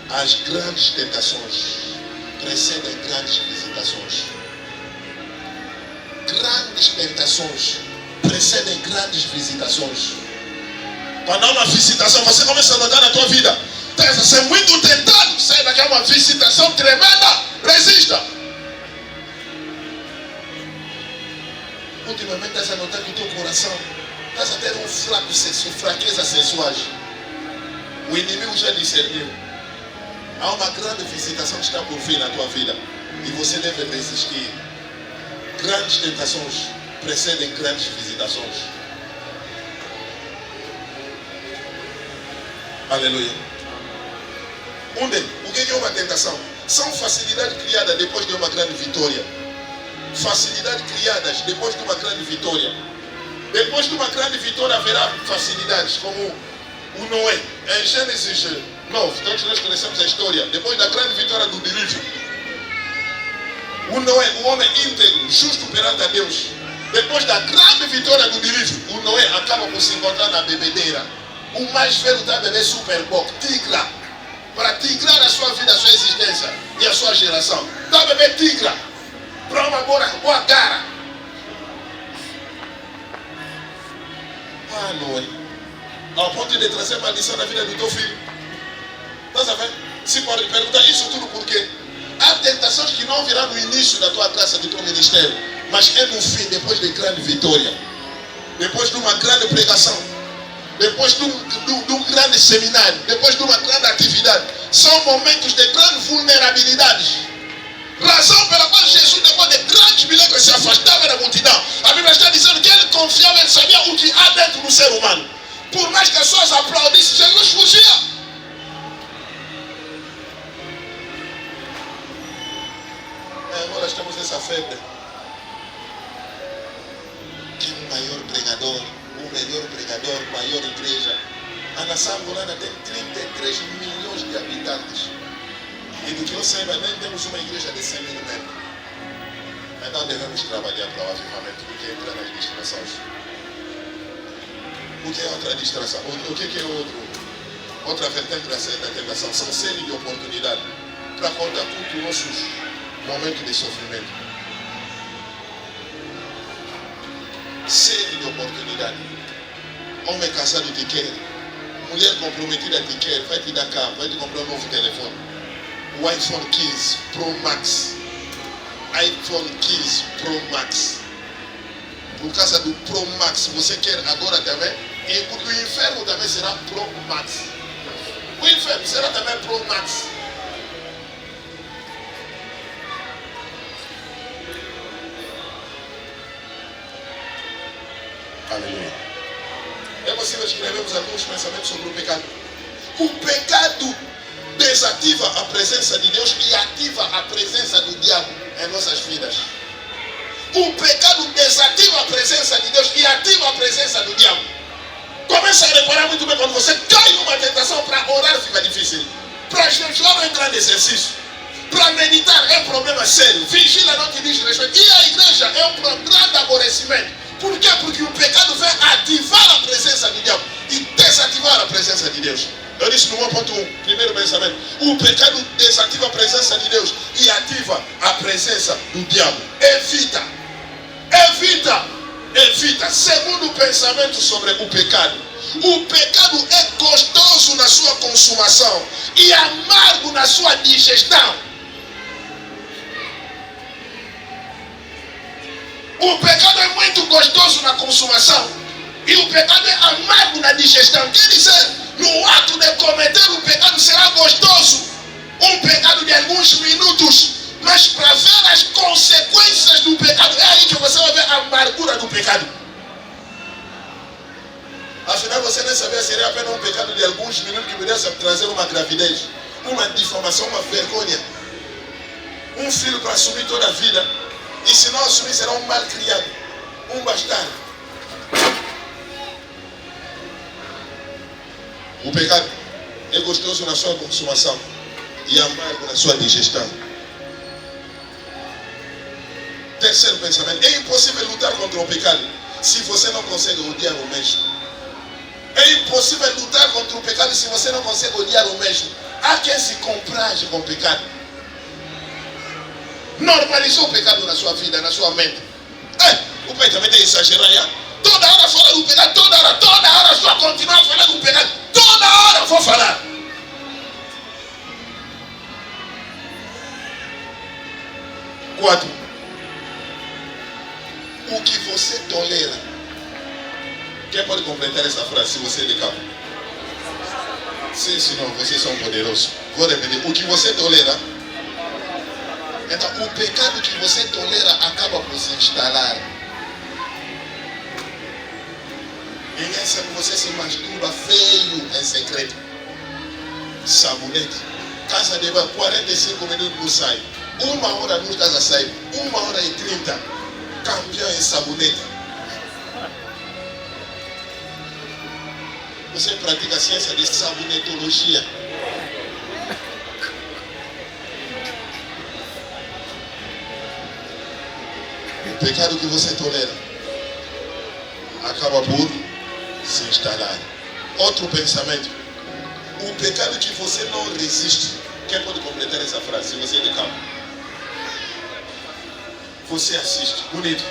As grandes tentações precedem grandes visitações. Grandes tentações precedem grandes visitações. Quando há uma visitação, você começa a notar na tua vida, está a ser muito tentado, sai daqui a uma visitação tremenda, resista. Ultimamente estás a notar que o teu coração estás a ter fraqueza sexuais. O inimigo já discerniu. Há uma grande visitação que está por vir na tua vida e você deve resistir. Grandes tentações precedem grandes visitações. Aleluia. O que é uma tentação? São facilidades criadas depois de uma grande vitória. Facilidades criadas depois de uma grande vitória. Depois de uma grande vitória haverá facilidades, como o Noé. Em Gênesis 9, todos nós conhecemos a história. Depois da grande vitória do dilúvio, o Noé, o homem íntegro, justo perante a Deus, depois da grande vitória do dilúvio, o Noé acaba por se encontrar na bebedeira. O mais velho está a beber super bock, tigra, para tigrar a sua vida, a sua existência e a sua geração. Está a beber tigra, para uma boa cara. Ah, Noé, ao ponto de trazer maldição na vida do teu filho. Estás a ver? Se pode perguntar isso tudo por quê? Há tentações que não virão no início da tua graça, do teu ministério, mas é no fim, depois de grande vitória, depois de uma grande pregação, depois de um grande seminário, depois de uma grande atividade. São momentos de grandes vulnerabilidades. Razão pela qual Jesus, depois de grandes milagres, se afastava da multidão. A Bíblia está dizendo que ele confiava, ele sabia o que há dentro do ser humano. Por mais que as pessoas aplaudissem, Jesus fugia. Agora estamos nessa febre. Que o maior pregador, o melhor pregador, maior igreja. A nação angolana tem 33 milhões de habitantes. E do que eu saiba, nem temos uma igreja de 100 mil membros. Então devemos trabalhar para o avivamento, porque entra nas distrações. O que é outra distração? O que é outra vertente da tentação? São séries de oportunidades para cortar tudo os nossos momentos de sofrimento. Série de oportunidades. Homem casado te quer, mulher comprometida te quer, vai te dar carro, vai te comprar um novo telefone. O iPhone 15 Pro Max. iPhone 15 Pro Max. Por causa do Pro Max, você quer agora também. E o inferno também será Pro Max. O inferno será também Pro Max. Aleluia. É possível escrevermos alguns pensamentos sobre o pecado. O pecado desativa a presença de Deus e ativa a presença do diabo em nossas vidas. O pecado desativa a presença de Deus e ativa a presença do diabo. Começa a reparar muito bem quando você cai numa tentação. Para orar fica difícil. Para jejuar não entrar em exercício. Para meditar é um problema sério. Vigília não te diz respeito. E a igreja é um grande aborrecimento. Por quê? Porque o pecado vem ativar a presença de diabo e desativar a presença de Deus. Eu disse no 1.1, primeiro pensamento. O pecado desativa a presença de Deus e ativa a presença do diabo. Evita. Evita. Evita. Segundo pensamento sobre o pecado. O pecado é gostoso na sua consumação e amargo na sua digestão. O pecado é muito gostoso na consumação e o pecado é amargo na digestão. Quer dizer, no ato de cometer o pecado será gostoso, um pecado de alguns minutos, mas para ver as consequências do pecado, é aí que você vai ver a amargura do pecado. Afinal, você nem sabia se seria apenas um pecado de alguns minutos que pudesse trazer uma gravidez, uma difamação, uma vergonha, um filho para assumir toda a vida. E se não assumir, será um mal criado, um bastardo. O pecado é gostoso na sua consumação e amargo na sua digestão. Terceiro pensamento: é impossível lutar contra o pecado se você não consegue odiar o mesmo. É impossível lutar contra o pecado se você não consegue odiar o mesmo. Há quem se comprage com o pecado. Normalizou o pecado na sua vida, na sua mente. O pai também tem que exagerar, já? Toda hora fala do pecado, toda hora só continuar falando do pecado. Toda hora vou falar. Quatro. O que você tolera. Quem pode completar essa frase se você é de cabo? Sim, senhor, vocês são poderosos. Vou repetir. O que você tolera. Então, o pecado que você tolera acaba por se instalar. Ninguém sabe que você se masturba feio em secreto. Sabonete. Casa de banho, 45 minutos não sai. 1 hora não casa sai. 1h30. Campeão em sabonete. Você pratica a ciência de sabonetologia. O pecado que você tolera acaba por se instalar. Outro pensamento. O pecado que você não resiste. Quem pode completar essa frase? Se você é de campo. Você assiste. Bonito.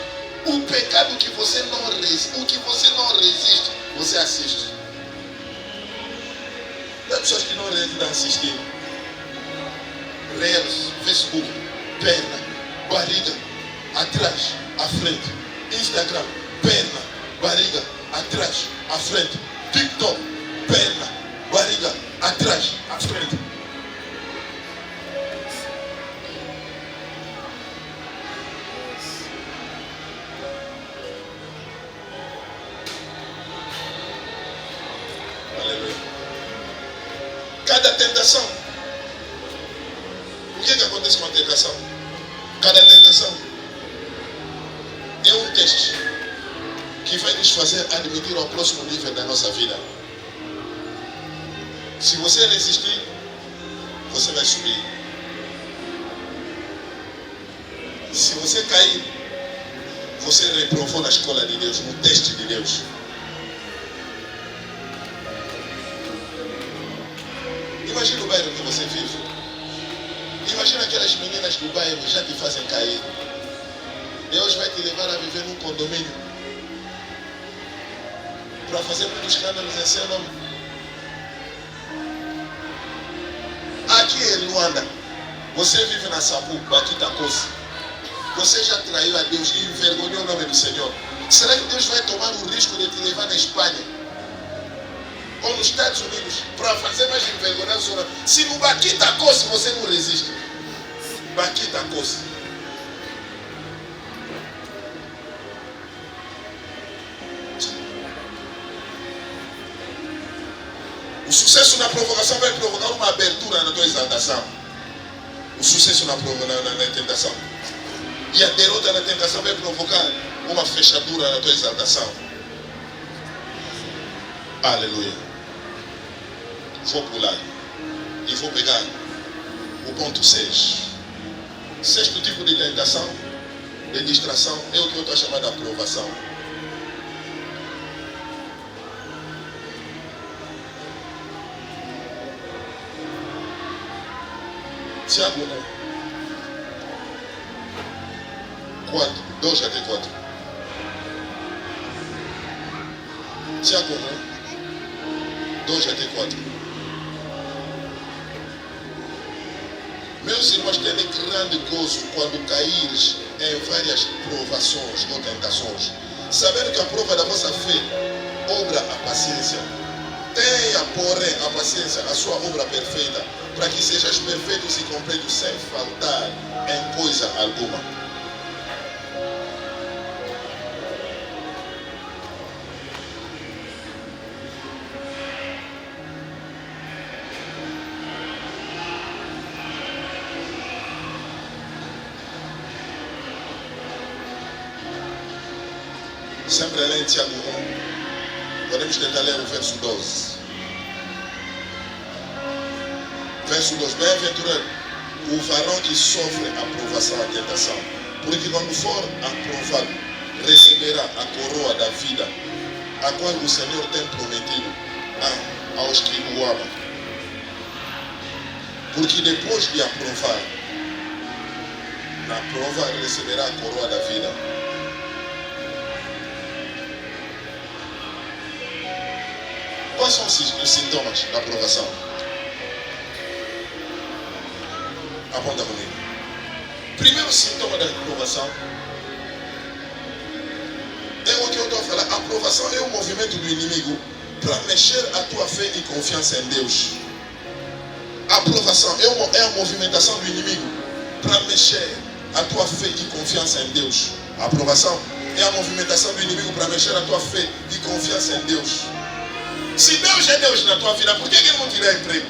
O pecado que você não resiste. O que você não resiste. Você assiste. Tem pessoas que não resistem a assistir. Reels, Facebook, perna, barriga, atrás, à frente. Instagram, perna, barriga, atrás, à frente. TikTok, perna, barriga, atrás, à frente. Aleluia. Cada tentação. O que acontece com a tentação? Cada tentação é um teste que vai nos fazer admitir ao próximo nível da nossa vida. Se você resistir, você vai subir. Se você cair, você reprovou na escola de Deus, no teste de Deus. Imagina o bairro que você vive. Imagina aquelas meninas do bairro já te fazem cair. Deus vai te levar a viver num condomínio para fazer muitos escândalos em seu nome. Aqui em Luanda, você vive na Sapuco, aqui está Coça. Você já traiu a Deus e envergonhou o nome do Senhor. Será que Deus vai tomar o risco de te levar na Espanha ou nos Estados Unidos para fazer mais envergonhar o Senhor? Se no Baquita Coça você não resiste. Baquita Coça. O sucesso na provocação vai provocar uma abertura na tua exaltação. O sucesso na tentação. E a derrota na tentação vai provocar uma fechadura na tua exaltação. Aleluia. Vou pular e vou pegar o ponto 6. Sexto tipo de tentação, de distração, é o que eu estou chamando de aprovação. Tiago 2 até 4. Tiago 2 até 4. Meus irmãos, tenham grande gozo quando caíres em várias provações ou tentações, sabendo que a prova da vossa fé obra a paciência. Tenha, porém, a paciência, a sua obra perfeita, para que sejais perfeitos e completos sem faltar em coisa alguma. Sempre ler em Tiago 1. Podemos tentar ler o verso 12. Verso 12. Bem-aventurado o varão que sofre a provação, a tentação, porque quando for aprovado, receberá a coroa da vida, a qual o Senhor tem prometido aos que o amam. Porque depois de aprovar, na prova receberá a coroa da vida. são os sintomas da aprovação? Aponta comigo. Primeiro sintoma da aprovação é o que eu estou a falar. A aprovação é o movimento do inimigo para mexer a tua fé e confiança em Deus. A aprovação é a movimentação do inimigo para mexer a tua fé e confiança em Deus. A aprovação é a movimentação do inimigo para mexer a tua fé e confiança em Deus. Se Deus é Deus na tua vida, por que Ele não te dá emprego?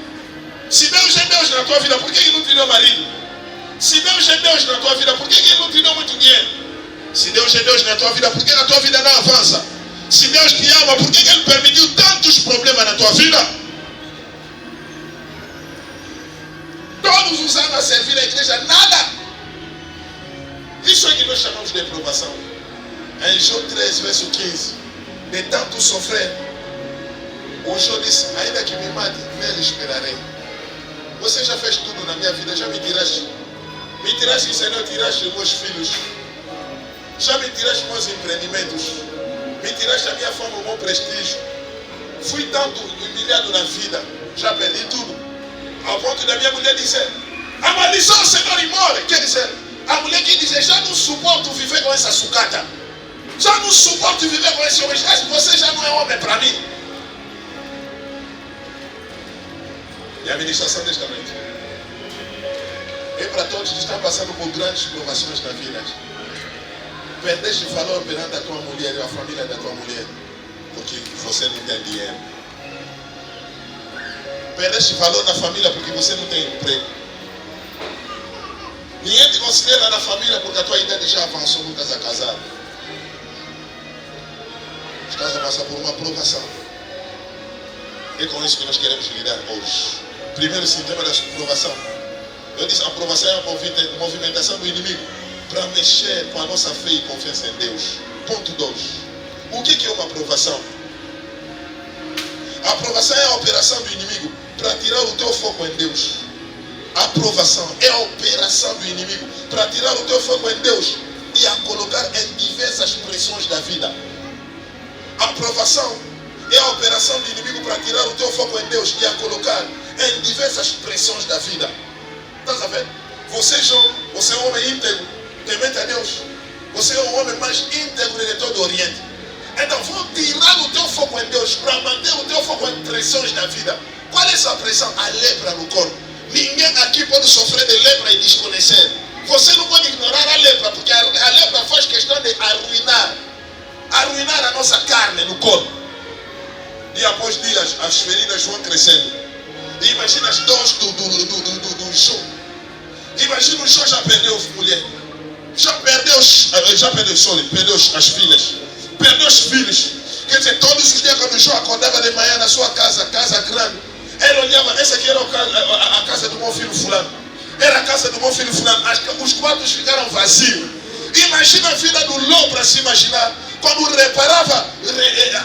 Se Deus é Deus na tua vida, por que Ele não te dá marido? Se Deus é Deus na tua vida, por que Ele não te dá muito dinheiro? Se Deus é Deus na tua vida, por que a tua vida não avança? Se Deus te ama, por que Ele permitiu tantos problemas na tua vida? Todos os anos a servir a igreja, nada. Isso é que nós chamamos de aprovação. Em João 3, verso 15. De tanto sofrer, o João disse, ainda que me mate, nele esperarei. Você já fez tudo na minha vida, já me tiraste. Me tiraste, Senhor, tiraste meus filhos. Já me tiraste meus empreendimentos. Me tiraste a minha fama, o meu prestígio. Fui tanto humilhado na vida, já perdi tudo. Ao ponto da minha mulher dizer, amaldiçoa o Senhor e morre. Quer dizer, a mulher que diz, já não suporto viver com essa sucata. Já não suporto viver com esse homem. Você já não é homem para mim. E a ministração desta noite é para todos que estão passando por grandes provações na vida. Perdeste valor perante a tua mulher e a família da tua mulher, porque você não tem dinheiro. Perdeste valor na família porque você não tem emprego. Ninguém te considera na família porque a tua idade já avançou, não estás a casar. Estás a passar por uma provação. É com isso que nós queremos lidar hoje. Primeiro sintoma da provação. Eu disse, a aprovação é a movimentação do inimigo para mexer com a nossa fé e confiança em Deus. Ponto 2. O que é uma aprovação? A aprovação é a operação do inimigo para tirar o teu foco em Deus. A aprovação é a operação do inimigo para tirar o teu foco em Deus e a colocar em diversas pressões da vida. A aprovação é a operação do inimigo para tirar o teu foco em Deus e a colocar em diversas pressões da vida. Estás a ver? Você é um homem íntegro, temente a Deus. Você é o homem mais íntegro de todo o Oriente. Então vou tirar o teu foco em Deus para manter o teu foco em pressões da vida. Qual é essa pressão? A lepra no corpo. Ninguém aqui pode sofrer de lepra e desconhecer. Você não pode ignorar a lepra, porque a lepra faz questão de arruinar a nossa carne no corpo. Dia após dia as feridas vão crescendo. E imagina as dores do show. Imagina o show já perdeu mulher. Perdeu as filhas. Perdeu os filhos. Quer dizer, todos os dias quando o show acordava de manhã na sua casa grande, ele olhava, essa aqui era a casa do meu filho fulano. Era a casa do meu filho fulano. Os quartos ficaram vazios. Imagina a vida do Ló para se imaginar. Quando reparava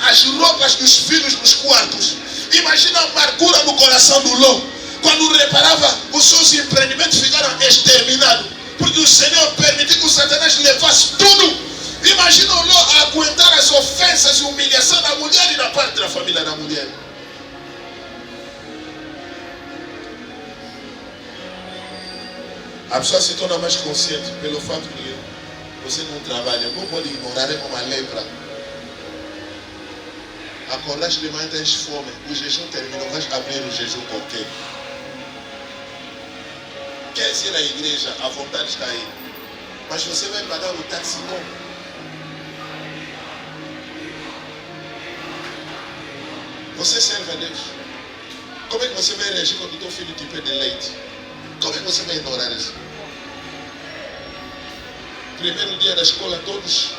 as roupas dos filhos nos quartos. Imagina a amargura no coração do Ló. Quando reparava, os seus empreendimentos ficaram exterminados. Porque o Senhor permitiu que o Satanás levasse tudo. Imagina o Ló aguentar as ofensas e humilhação da mulher e da parte da família da mulher. A pessoa se torna mais consciente pelo fato de que você não trabalha. Não pode ignorar, é como a lepra. Acordaste de manhã, tens fome. O jejum terminou, vais abrir o jejum por quê? Queres ir à igreja, a vontade está aí. Mas você vai pagar o táxi como? Você serve a Deus. Como é que você vai reagir quando o teu filho te pede leite? Como é que você vai ignorar isso? Primeiro dia da escola, todos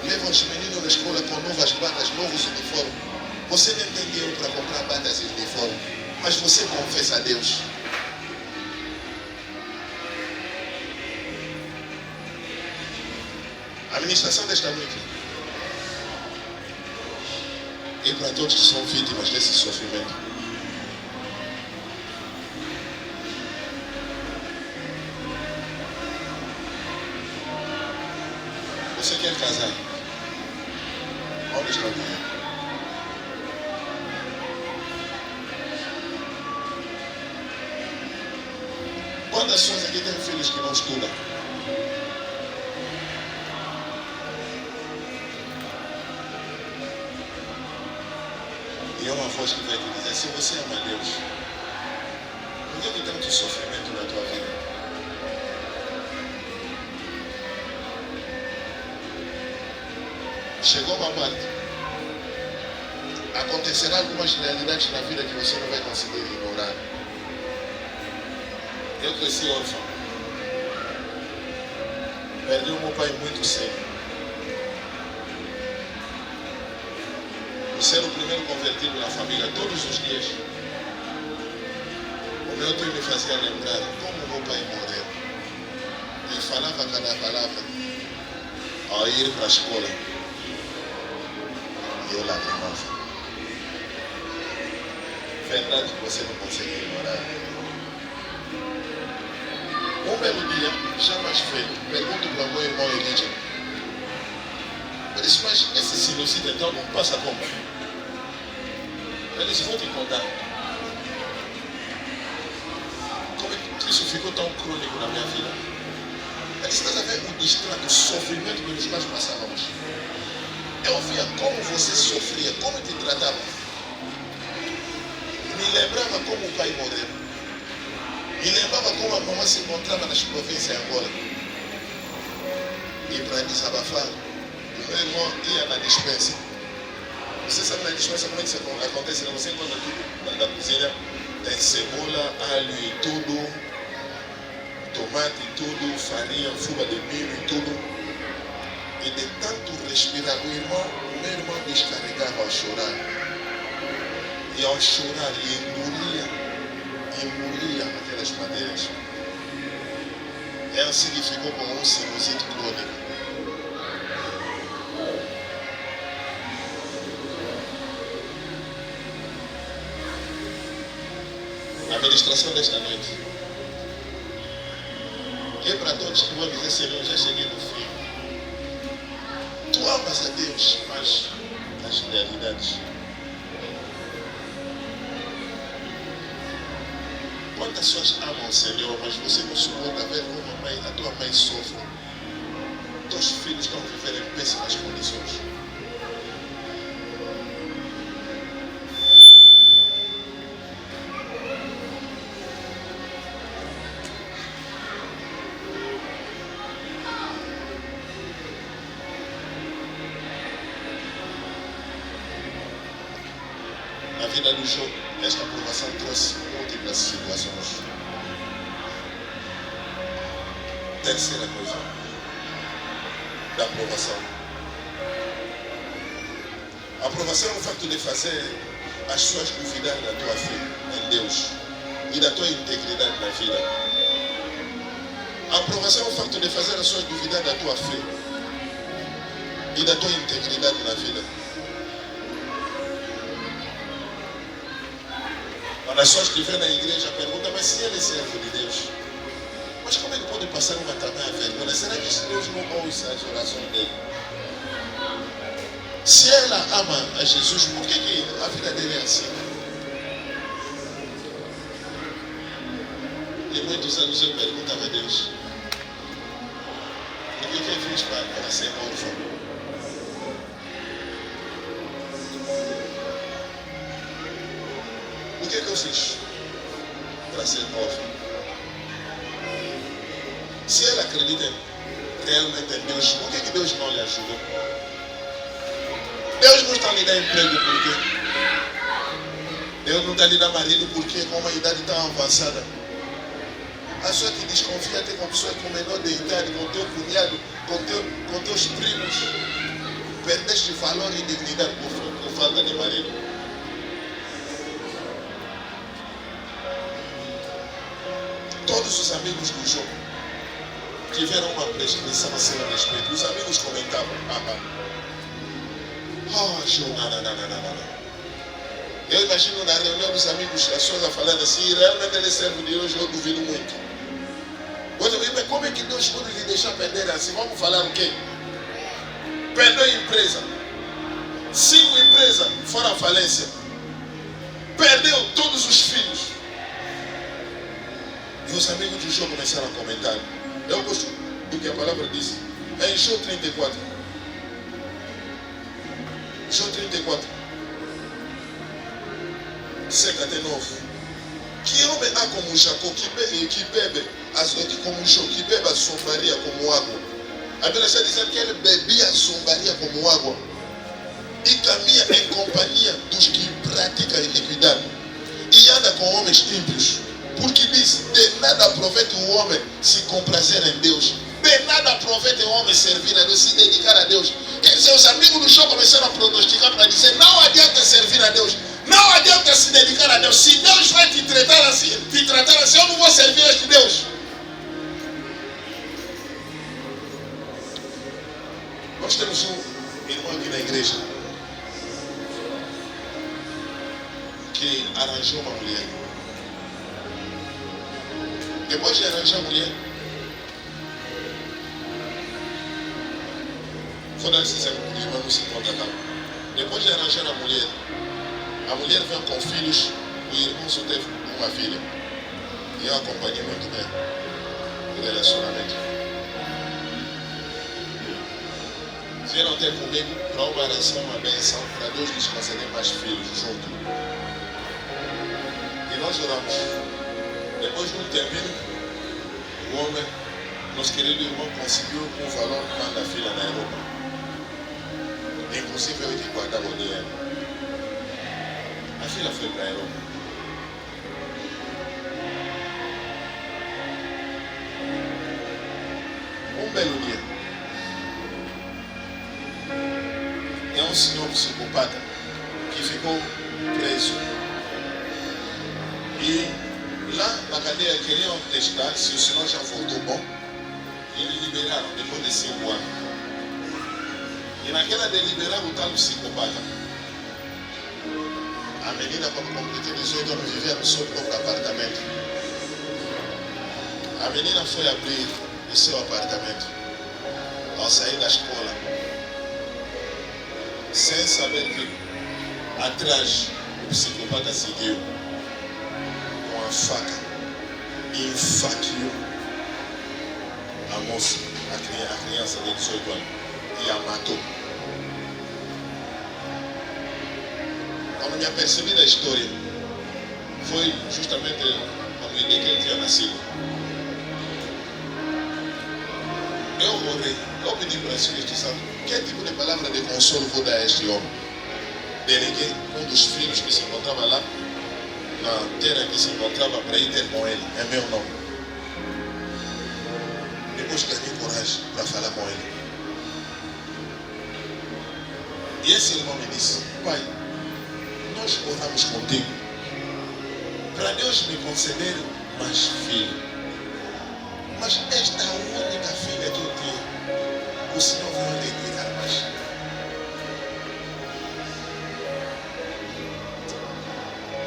levam os meninos na escola com novas batas, novos uniformes. Você nem tem dinheiro para comprar batas e uniformes, mas você confessa a Deus. A ministração desta noite é para todos que são vítimas desse sofrimento. Você quer casar? Onde está o dinheiro? pessoas aqui têm filhos que não estudam. E é uma voz que vai te dizer, se você ama Deus, por que tem tanto sofrimento na tua vida? Chegou uma parte. Acontecerá algumas realidades na vida que você não vai conseguir ignorar. Eu cresci órfão. Perdi o meu pai muito cedo. Por ser o primeiro convertido na família, todos os dias, o meu tio me fazia lembrar como o meu pai morreu. Ele falava cada palavra ao ir para a escola. E eu lagrimava. Verdade que você não consegue ignorar. Um belo dia, já mais feio, pergunto para o meu irmão Elídia. Eu disse, mas esse sinusite então não passa como? Ele disse, vou te contar. Como é que isso ficou tão crônico na minha vida? Ele disse, estás a ver o distrato, o sofrimento que nós passávamos? Eu via como você sofria, como te tratavam. Me lembrava como o pai morreu. Me lembrava como a mamãe se encontrava nas províncias agora. E para desabafar, o meu irmão ia na dispensa. Você sabe na dispensa como é que isso acontece? Você encontra tudo na cozinha. Tem cebola, alho e tudo, tomate e tudo, farinha, fuga de milho e tudo. E de tanto respirar, o meu irmão descarregava ao chorar. E ao chorar, engolia aquelas madeiras. É assim que ficou com um sinusite crônico. A ministração desta noite é para todos que vão dizer, Senhor, já cheguei no fim. Tu amas a Deus, mas as realidades. Quantas pessoas amam o Senhor, mas você não suporta ver como a tua mãe sofre. Teus filhos estão vivendo em péssimas condições. Na vida do Job, esta aprovação trouxe múltiplas situações. Terceira coisa da aprovação. A aprovação é o fato de fazer as pessoas duvidar da tua fé em Deus e da tua integridade na vida. A aprovação é o fato de fazer as pessoas duvidar da tua fé e da tua integridade na vida. Quando as pessoas que vêm na igreja perguntam, mas se ele é servo de Deus, mas como ele pode passar uma tamanha vergonha? Será que Deus não ouça as orações dele? Se ela ama a Jesus, por que a vida dele é assim? E muitos anos eu perguntava a Deus, por que eu fiz para ser órfão? O que eu fiz para ser órfão? Se ela acredita realmente em Deus, por que Deus não lhe ajudou? Deus não está lhe dando emprego por quê? Deus não está lhe dando marido porque com uma idade tão avançada. A pessoa que desconfia até com pessoas com menor de idade, com teu cunhado, com teus primos. Perdeste valor e dignidade por falta de marido. Todos os amigos do Job tiveram uma prescrição a seu respeito. Os amigos comentavam, Job, não. Eu imagino na reunião dos amigos, as pessoas falando assim, realmente ele é servo de Deus, eu duvido muito. Mas como é que Deus pode lhe deixar perder assim? Vamos falar o quê? Perdeu a empresa. 5 empresas foram à falência. Perdeu todos os filhos. E os amigos do João começaram a comentar. Eu gosto do que a palavra diz. É em João 34. João 34. 7 até 9. Que homem há como Jacó que bebe como João, que bebe a zombaria como água. A Bíblia está dizendo que ele bebia a zombaria como água e caminha em companhia dos que praticam iniquidade e anda com homens ímpios, porque diz: de nada aproveita o homem se comprazer em Deus, de nada aproveita o homem servir a Deus, se dedicar a Deus. Quer dizer, os amigos do show começaram a pronosticar para dizer: não adianta servir a Deus, não adianta se dedicar a Deus. Se Deus vai te tratar assim, eu não vou servir a este Deus. Nós temos um irmão aqui na igreja que arranjou uma mulher. Depois de arranjar a mulher, vou dar esse exemplo porque o irmão não se encontra cá. Depois de arranjar a mulher vem com filhos, o irmão só teve uma filha. E eu acompanhei muito bem o relacionamento. Vieram até comigo para uma oração, uma benção, para Deus nos conceder mais filhos juntos. E nós oramos. Depois de um tempinho, o homem, nosso querido irmão, conseguiu um valor que manda a filha na Europa. Inclusive eu que guardava o dinheiro. A filha foi para a Europa. Um belo dia, é um senhor psicopata que ficou preso. E lá na cadeia queriam testar se o senhor já voltou bom. E eles liberaram depois de 5 anos. E naquela de liberar o tal psicopata, a menina, quando completou 18 anos, vivia no seu próprio apartamento. A menina foi abrir o seu apartamento ao sair da escola, sem saber que atrás o psicopata seguiu com a faca e enfaqueou a moça, a criança de 18 anos, e a matou. Quando me apercebi da história, foi justamente no dia que ele tinha nascido. Eu orei, eu pedi para o Espírito Santo: que tipo de palavra de consolo vou dar a este homem? Deleguei um dos filhos que se encontrava lá, na terra que se encontrava, para ir ter com ele, é meu nome. Depois ganhei coragem para falar com ele. E esse irmão me disse: pai, nós oramos contigo para Deus me conceder mais filho. Mas esta única filha que eu tenho, o Senhor vai lhe cuidar mais.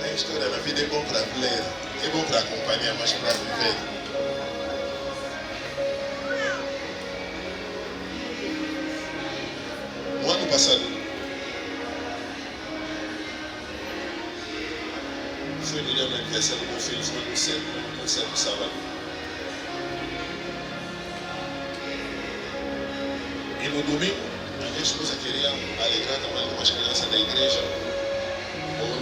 A história na vida é bom para ler, é bom para acompanhar, mas para viver. No ano passado, fui no dia do aniversário do meu filho, foi no concerto do sábado. E no domingo, a minha esposa queria alegrar também algumas crianças da igreja, bolo,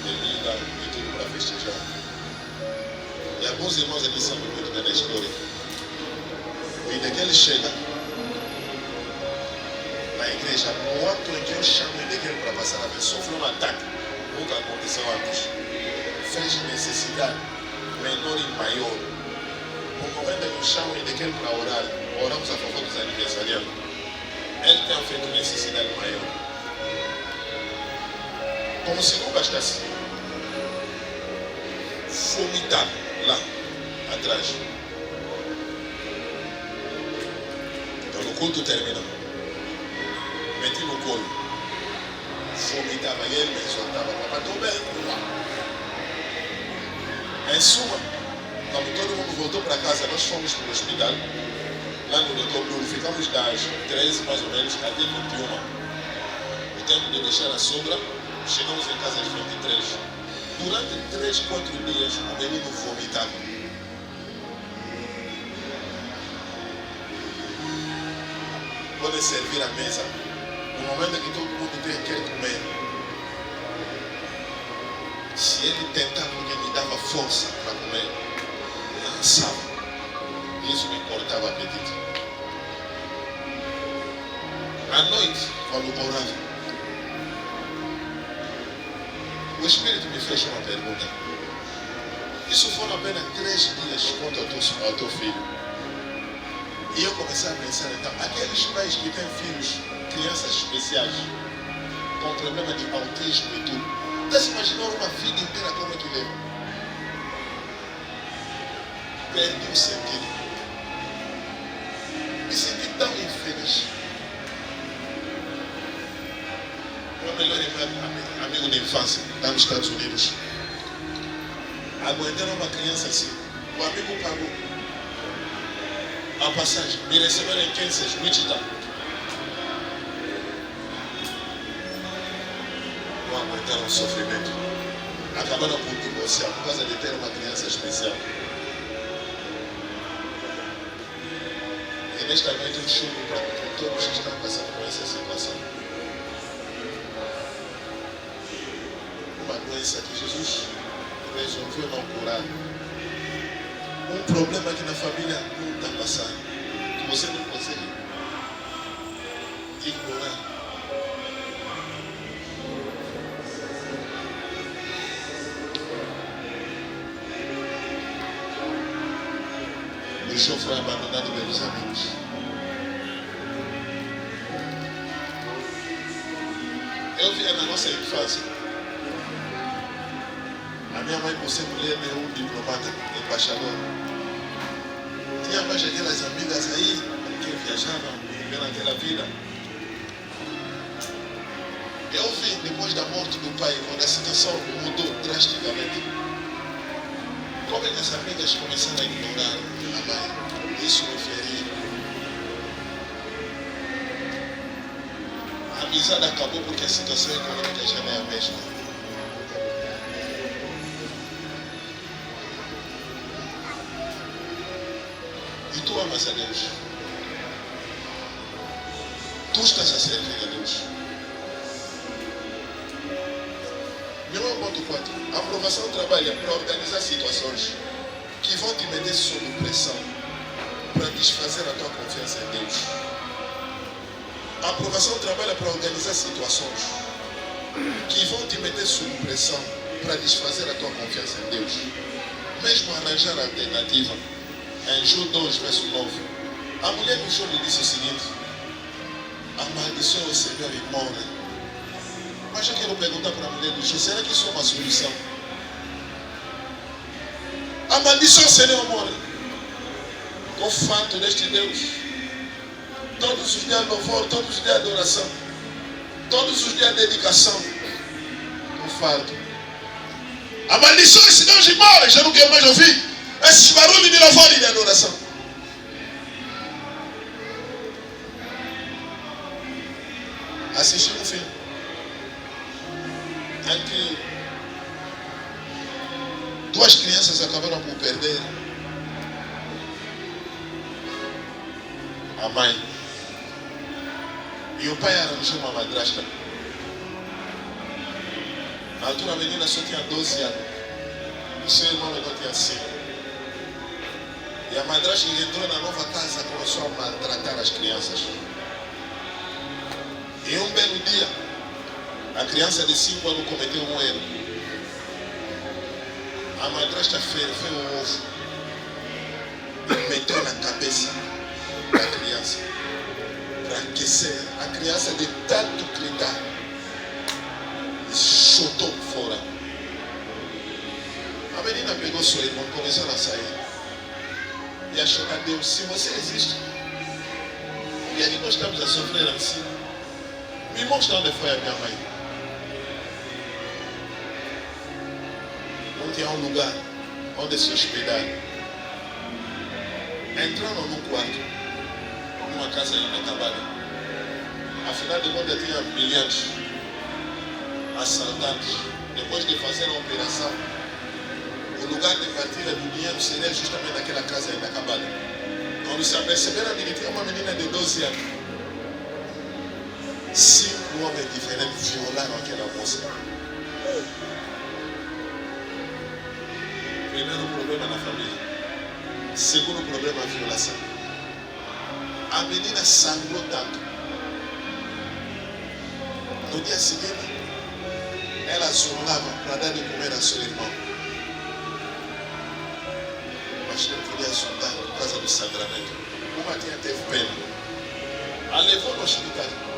bebida e tudo para festejar. E alguns irmãos aqui sabem muito bem da história. E daquele chega na igreja, no ato em que eu chamo daquele para passar a ver, sofreu um ataque. Nunca aconteceu antes. Fez necessidade menor e maior. No momento em que eu chamo daquele para orar, oramos a favor dos aniversariantes. Ele tem feito necessidade maior. Como se não bastasse, vomitar lá atrás. Quando o culto termina, meti no colo, vomitava e ele me exortava: papai, estou bem. Em suma, quando todo mundo voltou para casa, nós fomos para o hospital. Lá no Dr. Bruno, ficamos das 13 mais ou menos até 21. O tempo de deixar a sogra, chegamos em casa às 23. Durante 3, 4 dias, o menino vomitava. podem servir a mesa, no momento em que todo mundo quer comer, se ele tentar, porque me dava força para comer, lançava. Isso me cortava o apetite. À noite, quando orava, o Espírito me fez uma pergunta. Isso foram apenas 3 dias quanto ao teu filho. E eu comecei a pensar, então, aqueles pais que têm filhos, crianças especiais, com problema de autismo e tudo, estás imaginando uma vida inteira como é que leva? Perdi o sentido. Me senti tão infeliz. Meu melhor amigo de infância, lá nos Estados Unidos, aguentaram uma criança assim. O amigo pagou a passagem. Me receberam em Kansas, Wichita. Não aguentaram o sofrimento. Acabaram por divorciar por causa de ter uma criança especial. E nesta noite eu choro para todos que estão passando por essa situação. Uma doença que Jesus resolveu não curar. Um problema que na família não está passando, que você não consegue ignorar. O João foi abandonado pelos amigos. Eu via na nossa infância. A minha mãe, por ser mulher, é um diplomata, embaixador. Tinha mais aquelas amigas aí que viajavam, viveram aquela vida. Eu vi, depois da morte do pai, quando a situação mudou drasticamente, como é que as amigas começaram a ignorar a mãe? Isso me feriu. A amizade acabou porque a situação econômica já não é a mesma. E tu amas a Deus. Tu estás a servir a Deus. Meu 1.4. A aprovação trabalha para organizar situações que vão te meter sob pressão para desfazer a tua confiança em Deus. A aprovação trabalha para organizar situações que vão te meter sob pressão para desfazer a tua confiança em Deus. Mesmo arranjar a alternativa. Em Jó 2, verso 9, a mulher do Jó lhe disse o seguinte: amaldiçoa o Senhor e morre. Mas eu quero perguntar para a mulher do Jó: será que isso é uma solução? Amaldiçoa o Senhor e morre. Estou farto deste Deus. Todos os dias louvor, todos os dias adoração, todos os dias dedicação. Estou farto. Amaldiçoa esse Deus e morre. Já não quero mais ouvir esses barulhos de louvor e de adoração. Assisti um filme em que 2 crianças acabaram por perder a mãe. E o pai arranjou uma madrasta. Na altura a menina só tinha 12 anos. O seu irmão não tinha 5. E a madrasta entrou na nova casa e começou a maltratar as crianças. E um belo dia, a criança de 5 anos cometeu um erro. A madrasta ferveu o ovo e meteu na cabeça da criança para aquecer. A criança, de tanto gritar, chutou fora. A menina pegou seu irmão e começou a sair. E achou que Deus, se você existe, por que nós estamos a sofrer assim? Me mostra onde foi a minha mãe. Não tinha um lugar onde se hospedar. Entraram num quarto, numa casa inacabada. Afinal de contas tinha milhares assaltantes. Depois de fazer a operação, o lugar de partilha do dinheiro seria justamente aquela casa inacabada. Quando se aperceberam de que tinha uma menina de 12 anos, 5 homens diferentes violaram aquela moça. Primeiro problema na família. Segundo problema, a violação. A menina sangrou tanto. No dia seguinte, ela zongava para dar de comer a seu irmão. Mas não podia zongar por causa do sangramento. Uma tia teve pena. A levou no hospital.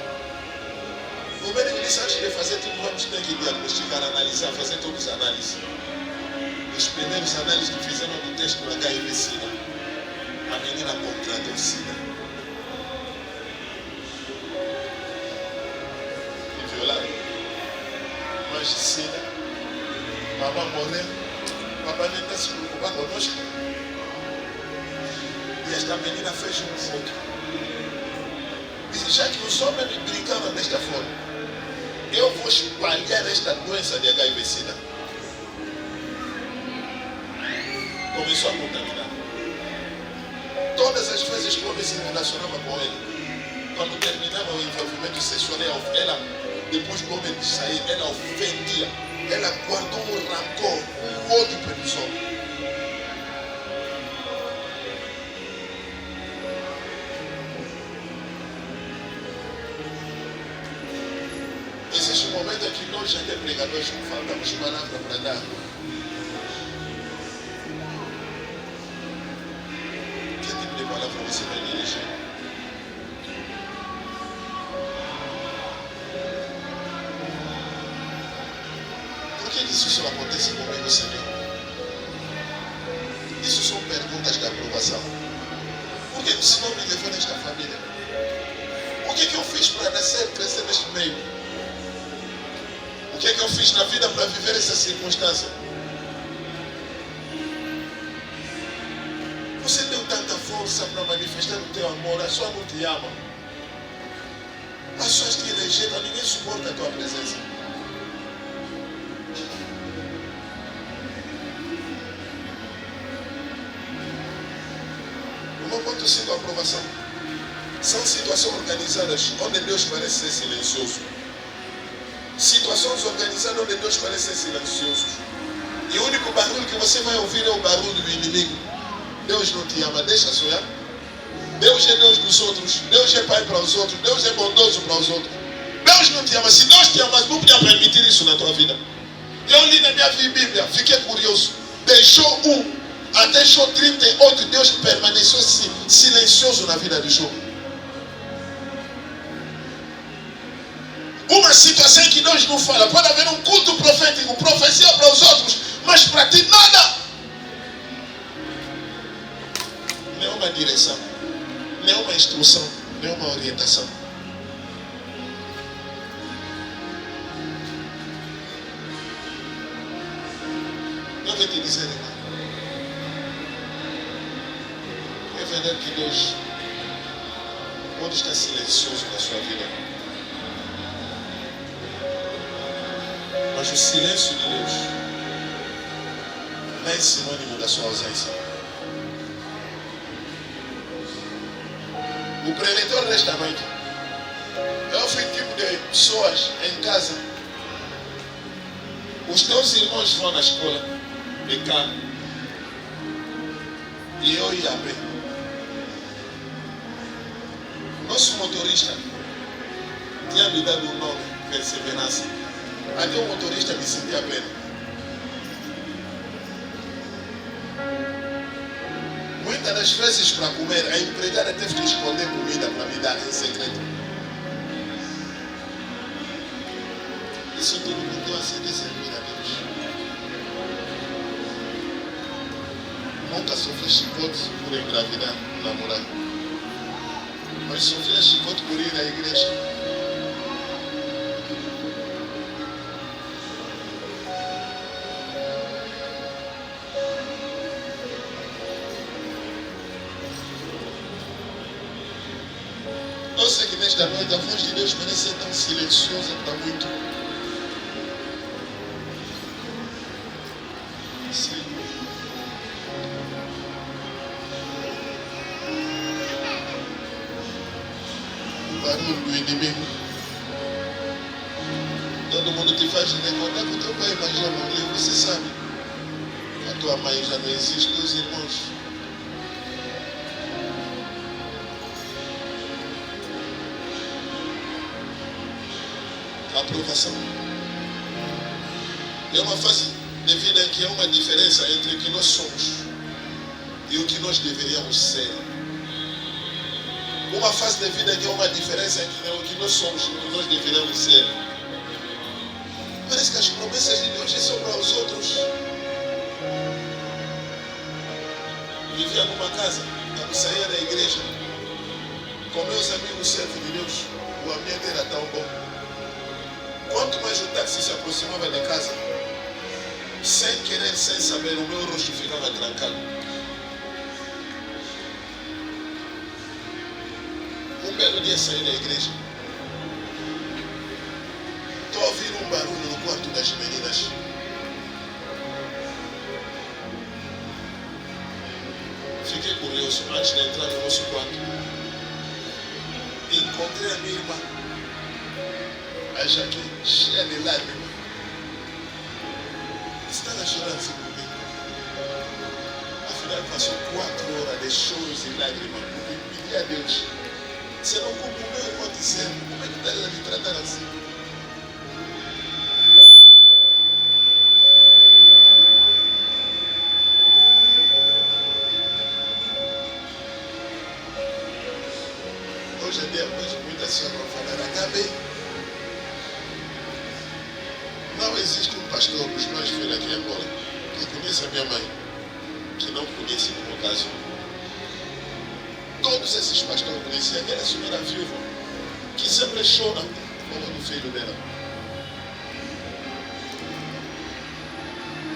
O médico disse: antes de fazer tudo, vamos ter que diagnosticar, analisar, fazer todas as análises. Os primeiros análises que fizeram no teste do HIV-Sida, a menina contratou SIDA. E violaram. Mas SIDA, mamãe morreu, papai nem está se preocupar conosco. E esta menina fez um voto. Disse: já que os homens brincaram desta forma, eu vou espalhar esta doença de HIV-Sida. Começou a contaminar. Todas as vezes que o homem se relacionava com ele, quando terminava o envolvimento sexual, ela, depois do homem sair, ela ofendia. Ela guardou um rancor, um ódio pelos homens. Existe um momento em que nós, já que pregadores, faltamos palavras para dar. Que tipo de palavra você vai dirigir? Por que isso só acontece comigo, Senhor? Isso são perguntas da aprovação. Por que o Senhor me levou nesta família? O que eu fiz para nascer, crescer neste meio? O que eu fiz na vida para viver essa circunstância? Você deu tanta força para manifestar o teu amor, a sua não te ama. As pessoas te rejeitam, ninguém suporta a tua presença. O meu ponto 5, a aprovação. São situações organizadas onde Deus parece ser silencioso. Situações organizadas onde Deus parece ser silencioso. E o único barulho que você vai ouvir é o barulho do inimigo. Deus não te ama, deixa sonhar. Deus é Deus dos outros. Deus é pai para os outros. Deus é bondoso para os outros. Deus não te ama. Se Deus te ama, não podia permitir isso na tua vida. Eu li na minha Bíblia, fiquei curioso. Deixou 1 até Jó 38, Deus permaneceu silencioso na vida de Jó. Uma situação que Deus não fala. Pode haver um culto profético, profecia para os outros, mas para ti nada. Nenhuma direção, nenhuma instrução, nenhuma orientação. Eu vou te dizer, irmão. É verdade que Deus pode estar silencioso na sua vida. Mas o silêncio de Deus não é sinônimo da sua ausência. O preletor desta noite, eu fui tipo de pessoas em casa. Os teus irmãos vão na escola de carro e eu ia a pé. Nosso motorista tinha me dado um nome, Perseverança. Até o motorista me sentia pena. Muitas das vezes para comer, a empregada teve que esconder comida para me dar em segredo. Isso tudo me deu a ser de servir a Deus. Nunca sofri chicote por engravidar, namorar. Mas sofri chicote por ir à igreja. Eu sei que nesta noite a voz de Deus parece ser tão silenciosa para muito. Sim. O barulho do inimigo todo mundo te faz recordar que o teu pai e mãe já morreu, você sabe. A tua mãe já não existe, teus irmãos. A aprovação. É uma fase de vida em que há uma diferença entre o que nós somos e o que nós deveríamos ser. Uma fase de vida em que há uma diferença entre o que nós somos e o que nós deveríamos ser. Parece que as promessas de Deus são para os outros. Vivia numa casa, quando saía da igreja, com meus amigos servos de Deus, o ambiente era tão bom. Quanto mais o táxi se aproximava da casa, sem querer, sem saber, o meu rosto ficava trancado. Um belo dia saí da igreja. Estou a ouvir um barulho no quarto das meninas. Fiquei curioso antes de entrar no nosso quarto. Encontrei a minha irmã, a Jaque, cheia de lágrimas. Estava chorando assim comigo. Afinal, passou 4 horas de choros e lágrimas. Eu pedi a Deus: você não como o meu irmão de servo, como é que está me tratar assim? Hoje em dia, muitas pessoas vão falar: acabei. Não existe um pastor dos mais velhos aqui em Angola que conheça a minha mãe, que não conhece no meu caso. Todos esses pastores conheciam aquela senhora viúva que sempre chora como do filho dela.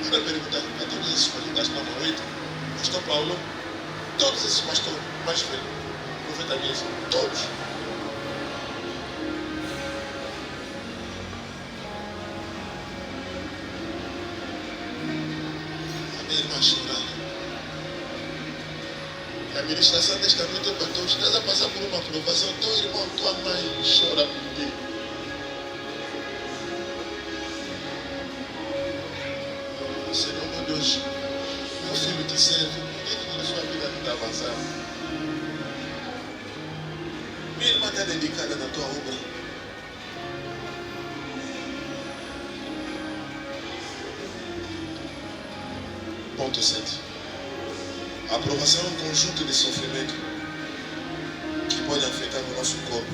Agora perguntar a todos esses pastores da Maurita, pastor Paulo, todos esses pastores mais velhos, profeta mesmo, todos. Irmã chorando. A ministração desta noite é para todos. Estás a passar por uma provação. Teu irmão, tua mãe chora por ti. Senhor, meu Deus, meu filho te serve. Por que na sua vida não está avançando? Minha irmã está dedicada na tua obra. Ponto 7. A aprovação é um conjunto de sofrimento que pode afetar o nosso corpo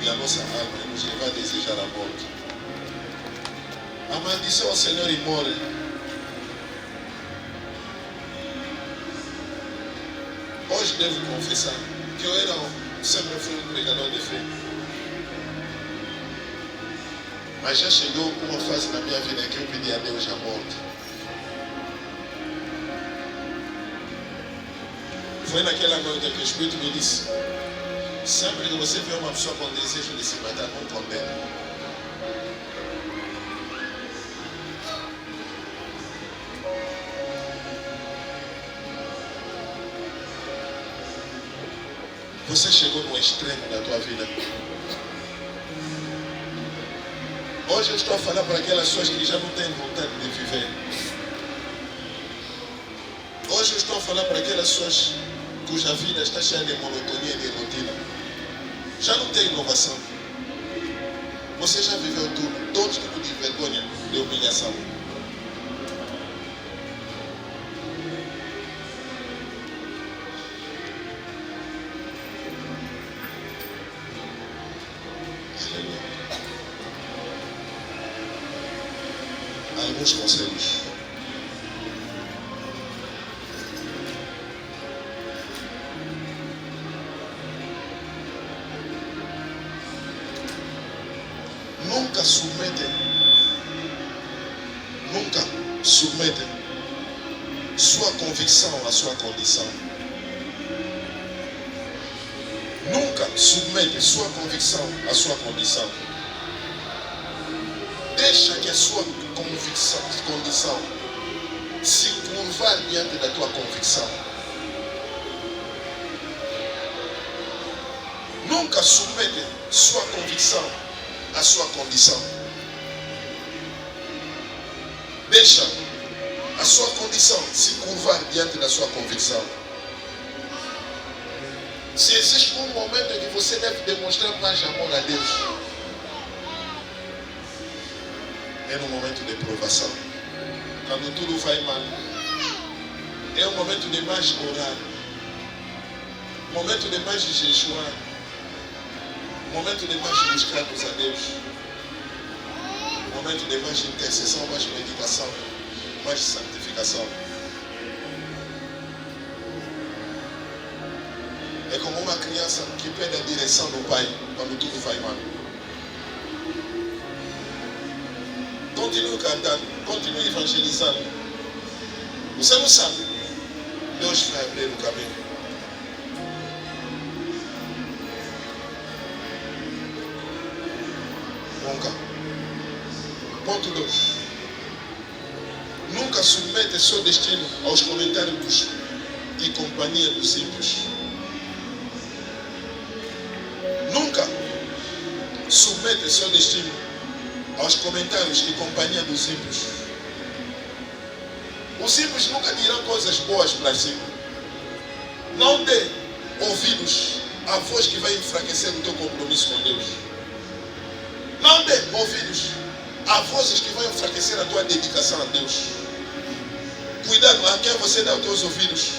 e a nossa alma e nos levar a desejar a morte. A maldição ao Senhor e morre. Hoje devo confessar que eu sempre fui um pregador de fé. Mas já chegou uma fase na minha vida que eu pedi a Deus a morte. Foi naquela noite que o Espírito me disse: sempre que você vê uma pessoa com desejo de se matar, não condena. Você chegou no extremo da tua vida. Hoje eu estou a falar para aquelas pessoas que já não têm vontade de viver. Hoje eu estou a falar para aquelas pessoas cuja vida está cheia de monotonia e de rotina. Já não tem inovação. Você já viveu tudo, todo tipo de vergonha, de humilhação. Aleluia. Alguns conselhos. Nunca submete sua convicção à sua condição. Nunca submete sua convicção à sua condição. Deixa que a sua condição se curvar diante da tua convicção. Nunca submete sua convicção à sua condição. deixa a sua condição se curvar diante da sua convicção. Se existe um momento em que você deve demonstrar mais amor a Deus, é no momento de provação. Quando tudo vai mal, é o momento de mais orar, momento de mais jejuar, momento de mais buscarmos a Deus, momento de mais intercessão, mais meditação, mais santificação. É como uma criança que perde a direção do pai quando tudo vai mal. Continue cantando, continue evangelizando. Você não sabe, Deus vai abrir o caminho. Nunca. Ponto 2. Nunca submete seu destino aos comentários e companhia dos ímpios. Nunca submete seu destino aos comentários e companhia dos ímpios. Os ímpios nunca dirão coisas boas para si. Não dê ouvidos à voz que vai enfraquecer o teu compromisso com Deus. Não dê ouvidos a vozes que vão enfraquecer a tua dedicação a Deus. Cuidado a quem você dá os teus ouvidos,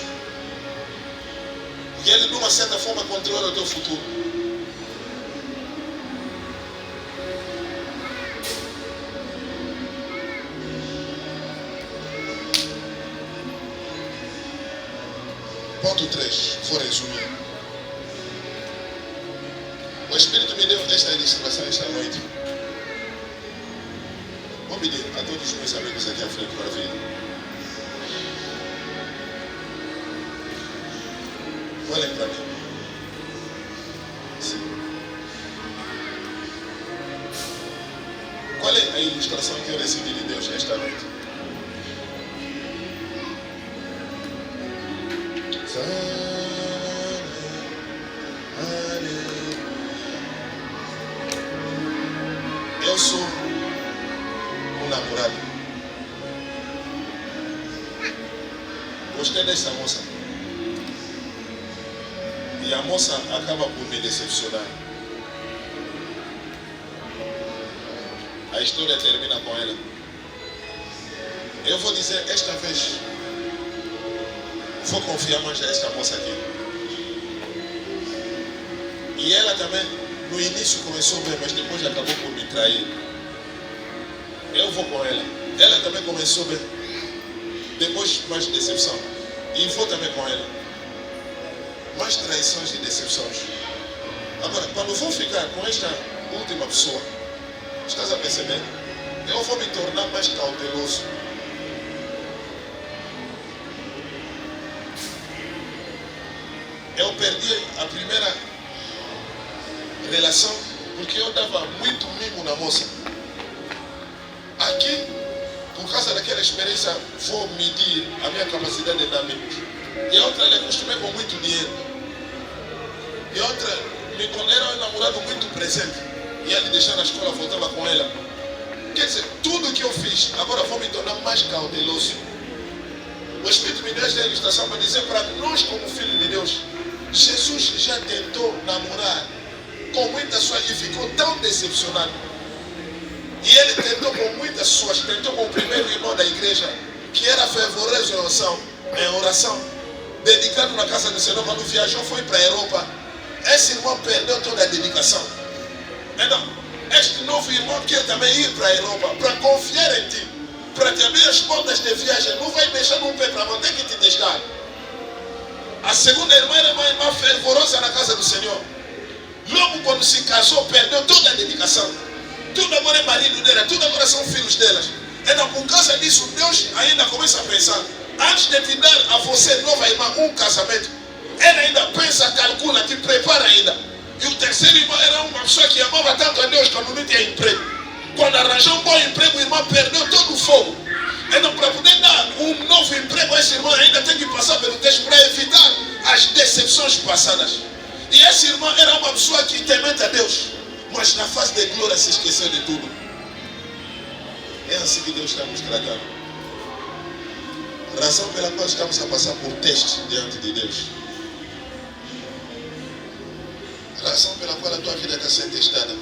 porque ele de uma certa forma controla o teu futuro. Ponto 3, vou resumir. O Espírito me deu esta ilustração esta noite. Vou pedir a todos os meus amigos aqui à frente para vir. Olhem para mim. Sim. Qual é a ilustração que eu recebi de Deus esta noite? Eu sou um namorado. Gostei dessa moça. E a moça acaba por me decepcionar. A história termina com ela. Eu vou dizer, esta vez, vou confiar mais nesta moça aqui. E ela também, no início começou bem, mas depois acabou por me trair. Eu vou com ela. Ela também começou bem, depois mais decepção. E vou também com ela. Mais traições e decepções. Agora, quando vou ficar com esta última pessoa, estás a perceber? Eu vou me tornar mais cauteloso. Eu perdi a primeira relação porque eu dava muito mimo na moça. Aqui, por causa daquela experiência, vou medir a minha capacidade de dar mimos. E outra, eu acostumei com muito dinheiro. E outra, quando era um namorado muito presente, ia lhe deixar na escola, voltava com ela. Quer dizer, tudo que eu fiz, agora vou me tornar mais cauteloso. O Espírito me deu esta ilustração para dizer para nós, como filhos de Deus, Jesus já tentou namorar com muitas pessoas e ficou tão decepcionado. E ele tentou com muitas pessoas, tentou com o primeiro irmão da igreja, que era fervoroso em oração, dedicado na casa do Senhor. Quando viajou, foi para a Europa. Esse irmão perdeu toda a dedicação. Então, este novo irmão quer também ir para a Europa, para confiar em ti, para te abrir as portas de viagem. Não vai deixar um pé para mão, tem que te deixar. A segunda irmã era uma irmã fervorosa na casa do Senhor. Logo quando se casou, perdeu toda a dedicação. Tudo agora é marido dela, tudo agora são filhos delas. Então, por causa disso, Deus ainda começa a pensar. Antes de te dar a você, nova irmã, um casamento, ele ainda pensa, calcula, te prepara ainda. E o terceiro irmão era uma pessoa que amava tanto a Deus quando não tinha emprego. Quando arranjou um bom emprego, o irmão perdeu todo o fogo. Então, para poder dar um novo emprego a esse irmão, ainda tem que passar pelo texto para evitar as decepções passadas. E esse irmão era uma pessoa que temente a Deus, mas na fase de glória se esqueceu de tudo. É assim que Deus está nos tratando. Razão pela qual estamos a passar por teste diante de Deus. Razão pela qual a tua vida está sendo testada.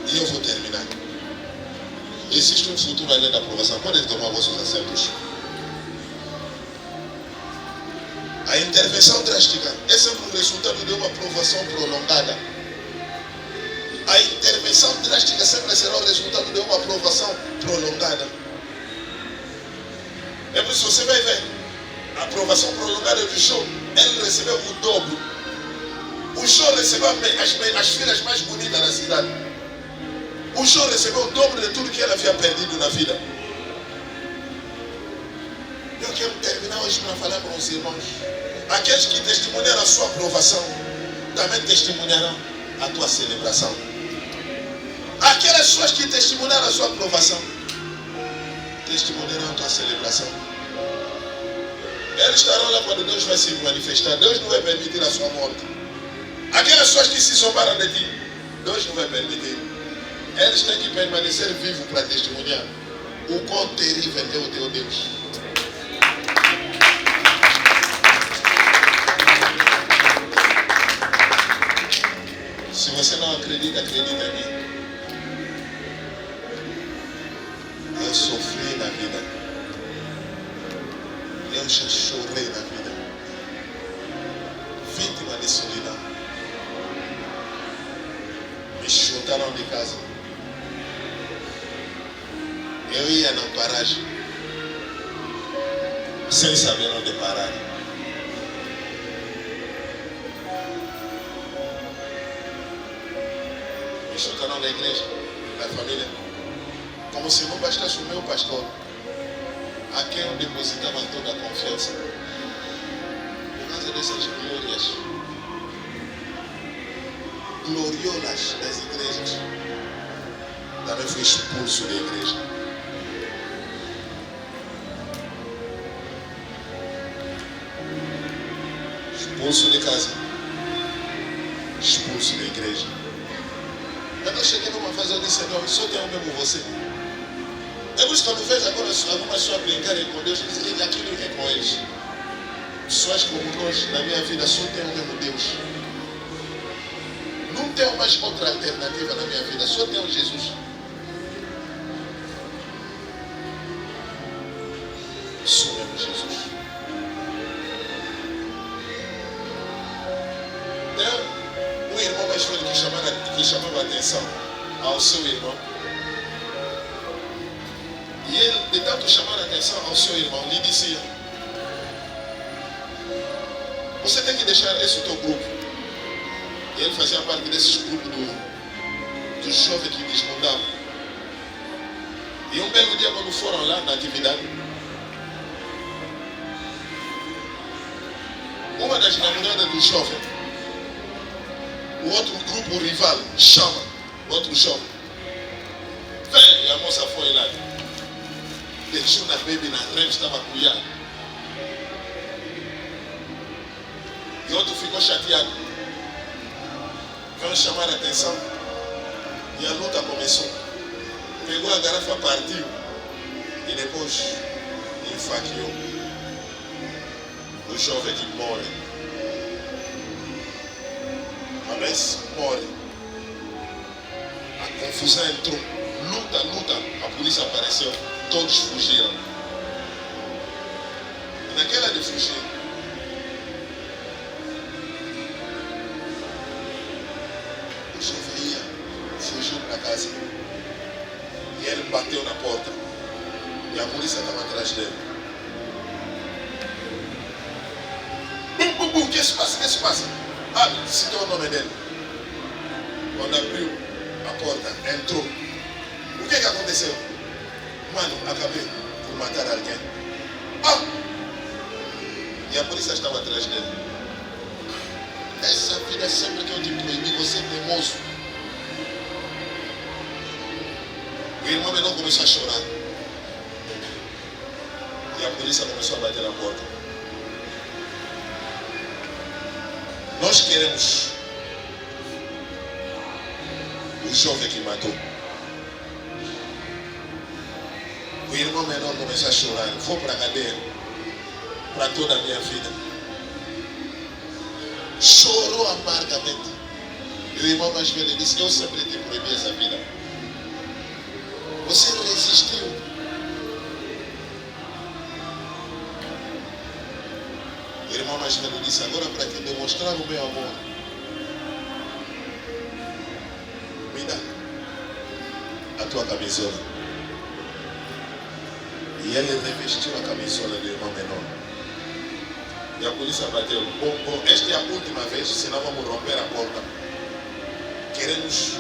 E eu vou terminar. Existe um futuro além da aprovação. Podem tomar vossos assentos. A intervenção drástica é sempre o resultado de uma aprovação prolongada. A intervenção drástica sempre será o resultado de uma aprovação prolongada. É por isso que você vai ver a aprovação prolongada do Jó. Ele recebeu o dobro. O Jó recebeu as filhas mais bonitas da cidade. O Jó recebeu o dobro de tudo que ele havia perdido na vida. Eu quero terminar hoje para falar para os irmãos. Aqueles que testemunharam a sua aprovação também testemunharão a tua celebração. Aquelas pessoas que testemunharam a sua aprovação testemunharão a tua celebração. Eles estarão lá quando Deus vai se manifestar. Deus não vai permitir a sua morte. Aquelas pessoas que se zombaram de ti, Deus não vai permitir. Eles têm que permanecer vivos para testemunhar o quão terrível é o teu Deus. Se você não acredita, acredita em mim. Eu sofri na vida. Eu já chorei na vida. Vítima de solidão. Me chutaram de casa. Eu ia na paragem sem saber onde parar. Me chutaram na igreja, na família. Como se não bastasse o meu pastor, a quem eu depositava toda a confiança. Por causa dessas glórias gloriosas das igrejas, também fui expulso da igreja. Expulso de casa, expulso da igreja. Quando eu cheguei numa fase, eu disse: não, só tem um mesmo você. É por isso que eu não vejo agora algumas pessoas brincarem com Deus, dizem aquilo é com eles. Pessoas como nós, na minha vida, só tem um mesmo Deus. Não tenho mais outra alternativa na minha vida, só tenho Jesus. Só mesmo Jesus. Tem um irmão mais velho que chamava a atenção ao seu irmão. E ele, de tanto chamar a atenção ao seu irmão, lhe dizia: você tem que deixar esse teu grupo. E ele fazia parte desses grupos dos jovens que desmundavam. E um belo dia, quando foram lá na atividade, uma das namoradas do jovem, o outro grupo rival chama o outro jovem. Vem, e a moça foi lá. Deixou na bebê na rede, estava cuidando. E outro ficou chateado. Veio chamar a atenção. E a luta começou. Pegou a garrafa, partiu. E depois enfaqueou o jovem que morre. Mas morre. A confusão entrou. Luta. A polícia apareceu. Todos fugiram. E naquela de fugir, o jovem fugiu para casa. E ele bateu na porta. E a polícia estava atrás dele. Bum, o que se passa? Ah, citou o nome dele. Quando abriu a porta, entrou. O que aconteceu? Mano, acabei por matar alguém. Ah! E a polícia estava atrás dele. Essa vida sempre que eu te proibi, você é teimoso. O irmão menor começou a chorar. E a polícia começou a bater na porta. Nós queremos o jovem que matou. O irmão menor começou a chorar. Vou para a cadeia. Para toda a minha vida. Chorou amargamente. E o irmão mais velho disse: eu sempre te proibi essa vida. Você resistiu. O irmão mais velho disse: agora, para te demonstrar o meu amor, me dá a tua camisola. E ele revestiu a camisola do irmão menor. E a polícia bateu. Bom, esta é a última vez, senão vamos romper a porta. Queremos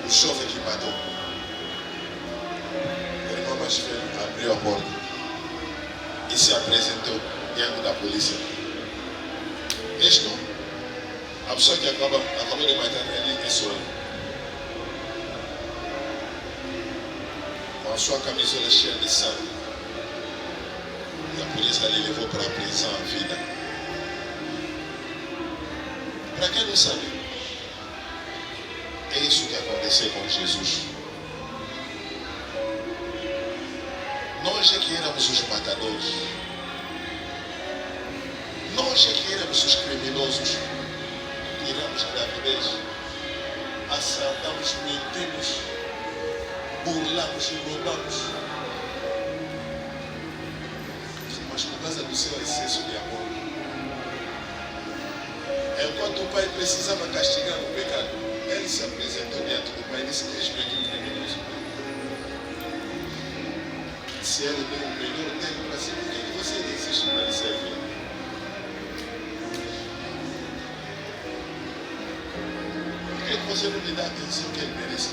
o jovem que matou. O irmão mais velho abriu a porta e se apresentou diante da polícia. Isto, a pessoa que acabou de matar ele é só ele. Com a sua camisola cheia de sangue. E a polícia lhe levou para a prisão a vida. Para quem não sabe, é isso que aconteceu com Jesus. Nós é que éramos os matadores. Nós é que éramos os criminosos. Tiramos a gravidez, assaltamos, mentimos, burlamos e roubamos. Mas por causa do seu excesso de amor, enquanto o pai precisava castigar o pecado, ele se apresentou diante do pai e disse: deixa-me aqui um criminoso. Se ele deu o melhor tempo para si, por que você insiste para lhe servir? Por que você não lhe dá a atenção que ele merece?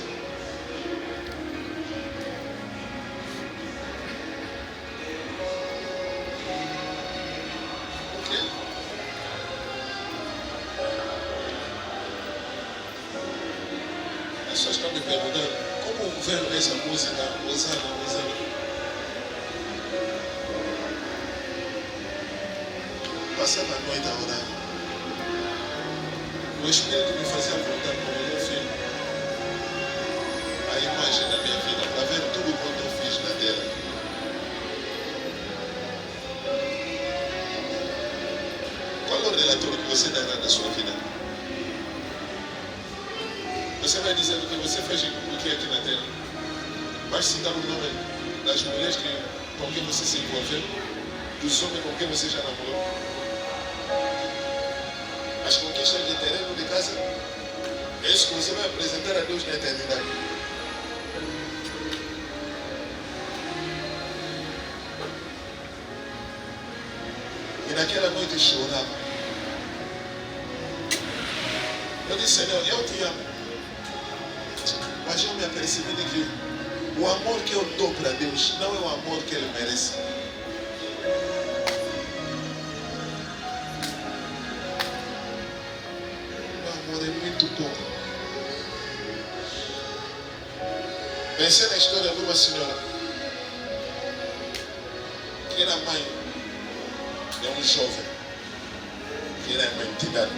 Por quê? As pessoas estão me perguntando como veio essa música, Hosana. Passava a noite a orar. O Espírito me fazia voltar para o meu filho. A imagem da minha vida, para ver tudo quanto eu fiz na terra. Qual é o relatório que você dará da sua vida? Você vai dizer o que você fez o que aqui na terra. Vai citar o nome das mulheres com quem você se envolveu, dos homens com quem você já namorou. As conquistas de terreno de casa, é isso que você vai apresentar a Deus na eternidade. E naquela noite eu chorava. Eu disse: Senhor, eu te amo. Mas eu me apercebi de que o amor que eu dou para Deus não é o amor que Ele merece. É muito pouco. Pensei na história de uma senhora que era mãe de um jovem que era uma entidade.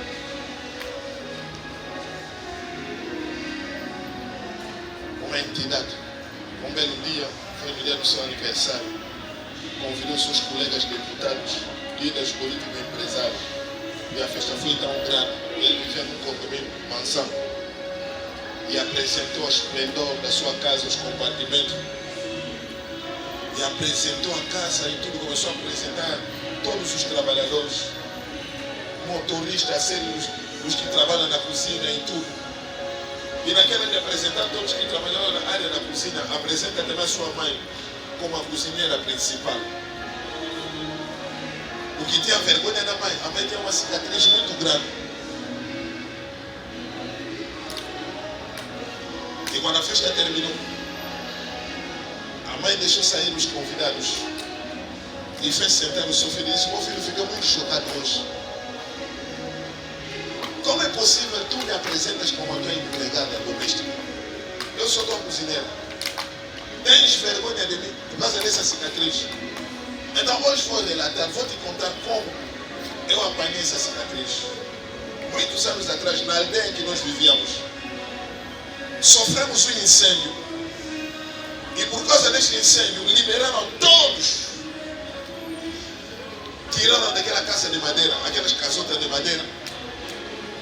Uma entidade. Um belo dia, foi no dia do seu aniversário, convidou seus colegas deputados, líderes políticos e empresários. E a festa foi tão grande. Ele vivia num condomínio, mansão, e apresentou o esplendor da sua casa, os compartimentos, e apresentou a casa e tudo, começou a apresentar todos os trabalhadores, motoristas, serem os que trabalham na cozinha e tudo. E naquela de apresentar todos que trabalhavam na área da cozinha, apresenta também a sua mãe como a cozinheira principal. O que tinha vergonha da mãe, a mãe tinha uma cicatriz muito grande. E quando a festa terminou, a mãe deixou sair os convidados e fez sentar o seu filho e disse: meu filho ficou muito chocado hoje. Como é possível tu me apresentas como a tua empregada doméstica? Eu sou tua cozinheira. Tens vergonha de mim por causa dessa cicatriz? Então hoje vou relatar, vou te contar como eu apanhei essa cicatriz. Muitos anos atrás, na aldeia em que nós vivíamos, sofremos um incêndio. E por causa deste incêndio, liberaram todos. Tiraram daquela casa de madeira, aquelas casotas de madeira.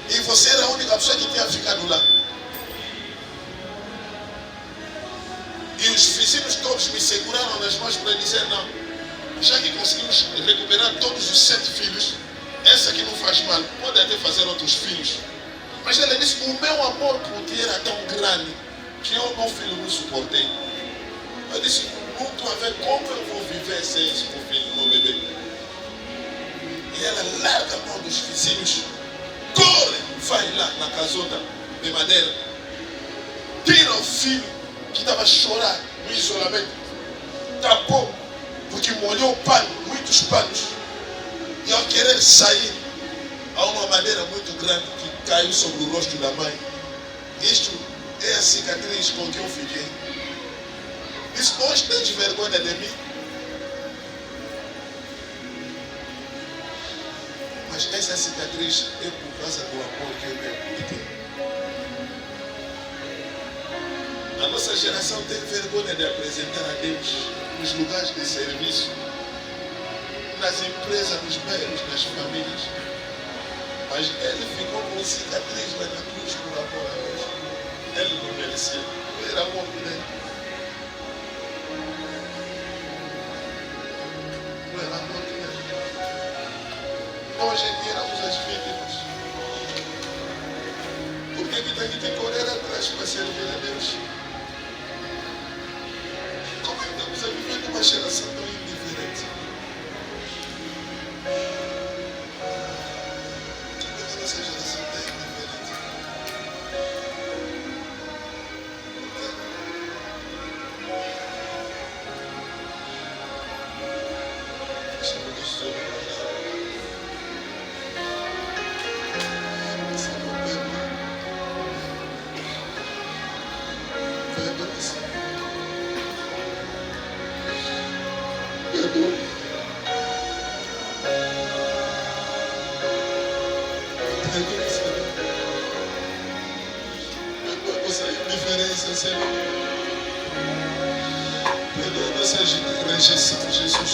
E você era a única pessoa que tinha ficado lá. E os vizinhos todos me seguraram nas mãos para dizer não. Já que conseguimos recuperar todos os 7 filhos, essa aqui não faz mal, pode até fazer outros filhos. Mas ela disse, o meu amor por ti era tão grande que eu, meu filho, não suportei. Eu disse, não estou a ver como eu vou viver sem esse meu filho, meu bebê. E ela larga a mão dos vizinhos, corre, vai lá na casota de madeira, tira o filho que estava a chorar no isolamento, tapou, porque molhou o pano, muitos panos, e ao querer sair, há uma madeira muito grande que caiu sobre o rosto da mãe. Isto é a cicatriz com que eu fiquei. Disse, hoje tens vergonha de mim? Mas essa cicatriz é por causa do amor que eu tenho por ti. A nossa geração tem vergonha de apresentar a Deus nos lugares de serviço, nas empresas, nos bairros, nas famílias. Mas ele ficou com cicatriz lá na cruz por amor a Deus. Ele não merecia. Eu era amor dele. Não era amor dele. Nós aqui éramos as vítimas. Por que tem que ter correr atrás para servir a Deus? Como é que estamos a viver numa geração tão indiferente? Como é que nossa geração está indiferente? Estamos destruindo. Senhor, perdoa nossa rejeição, Jesus.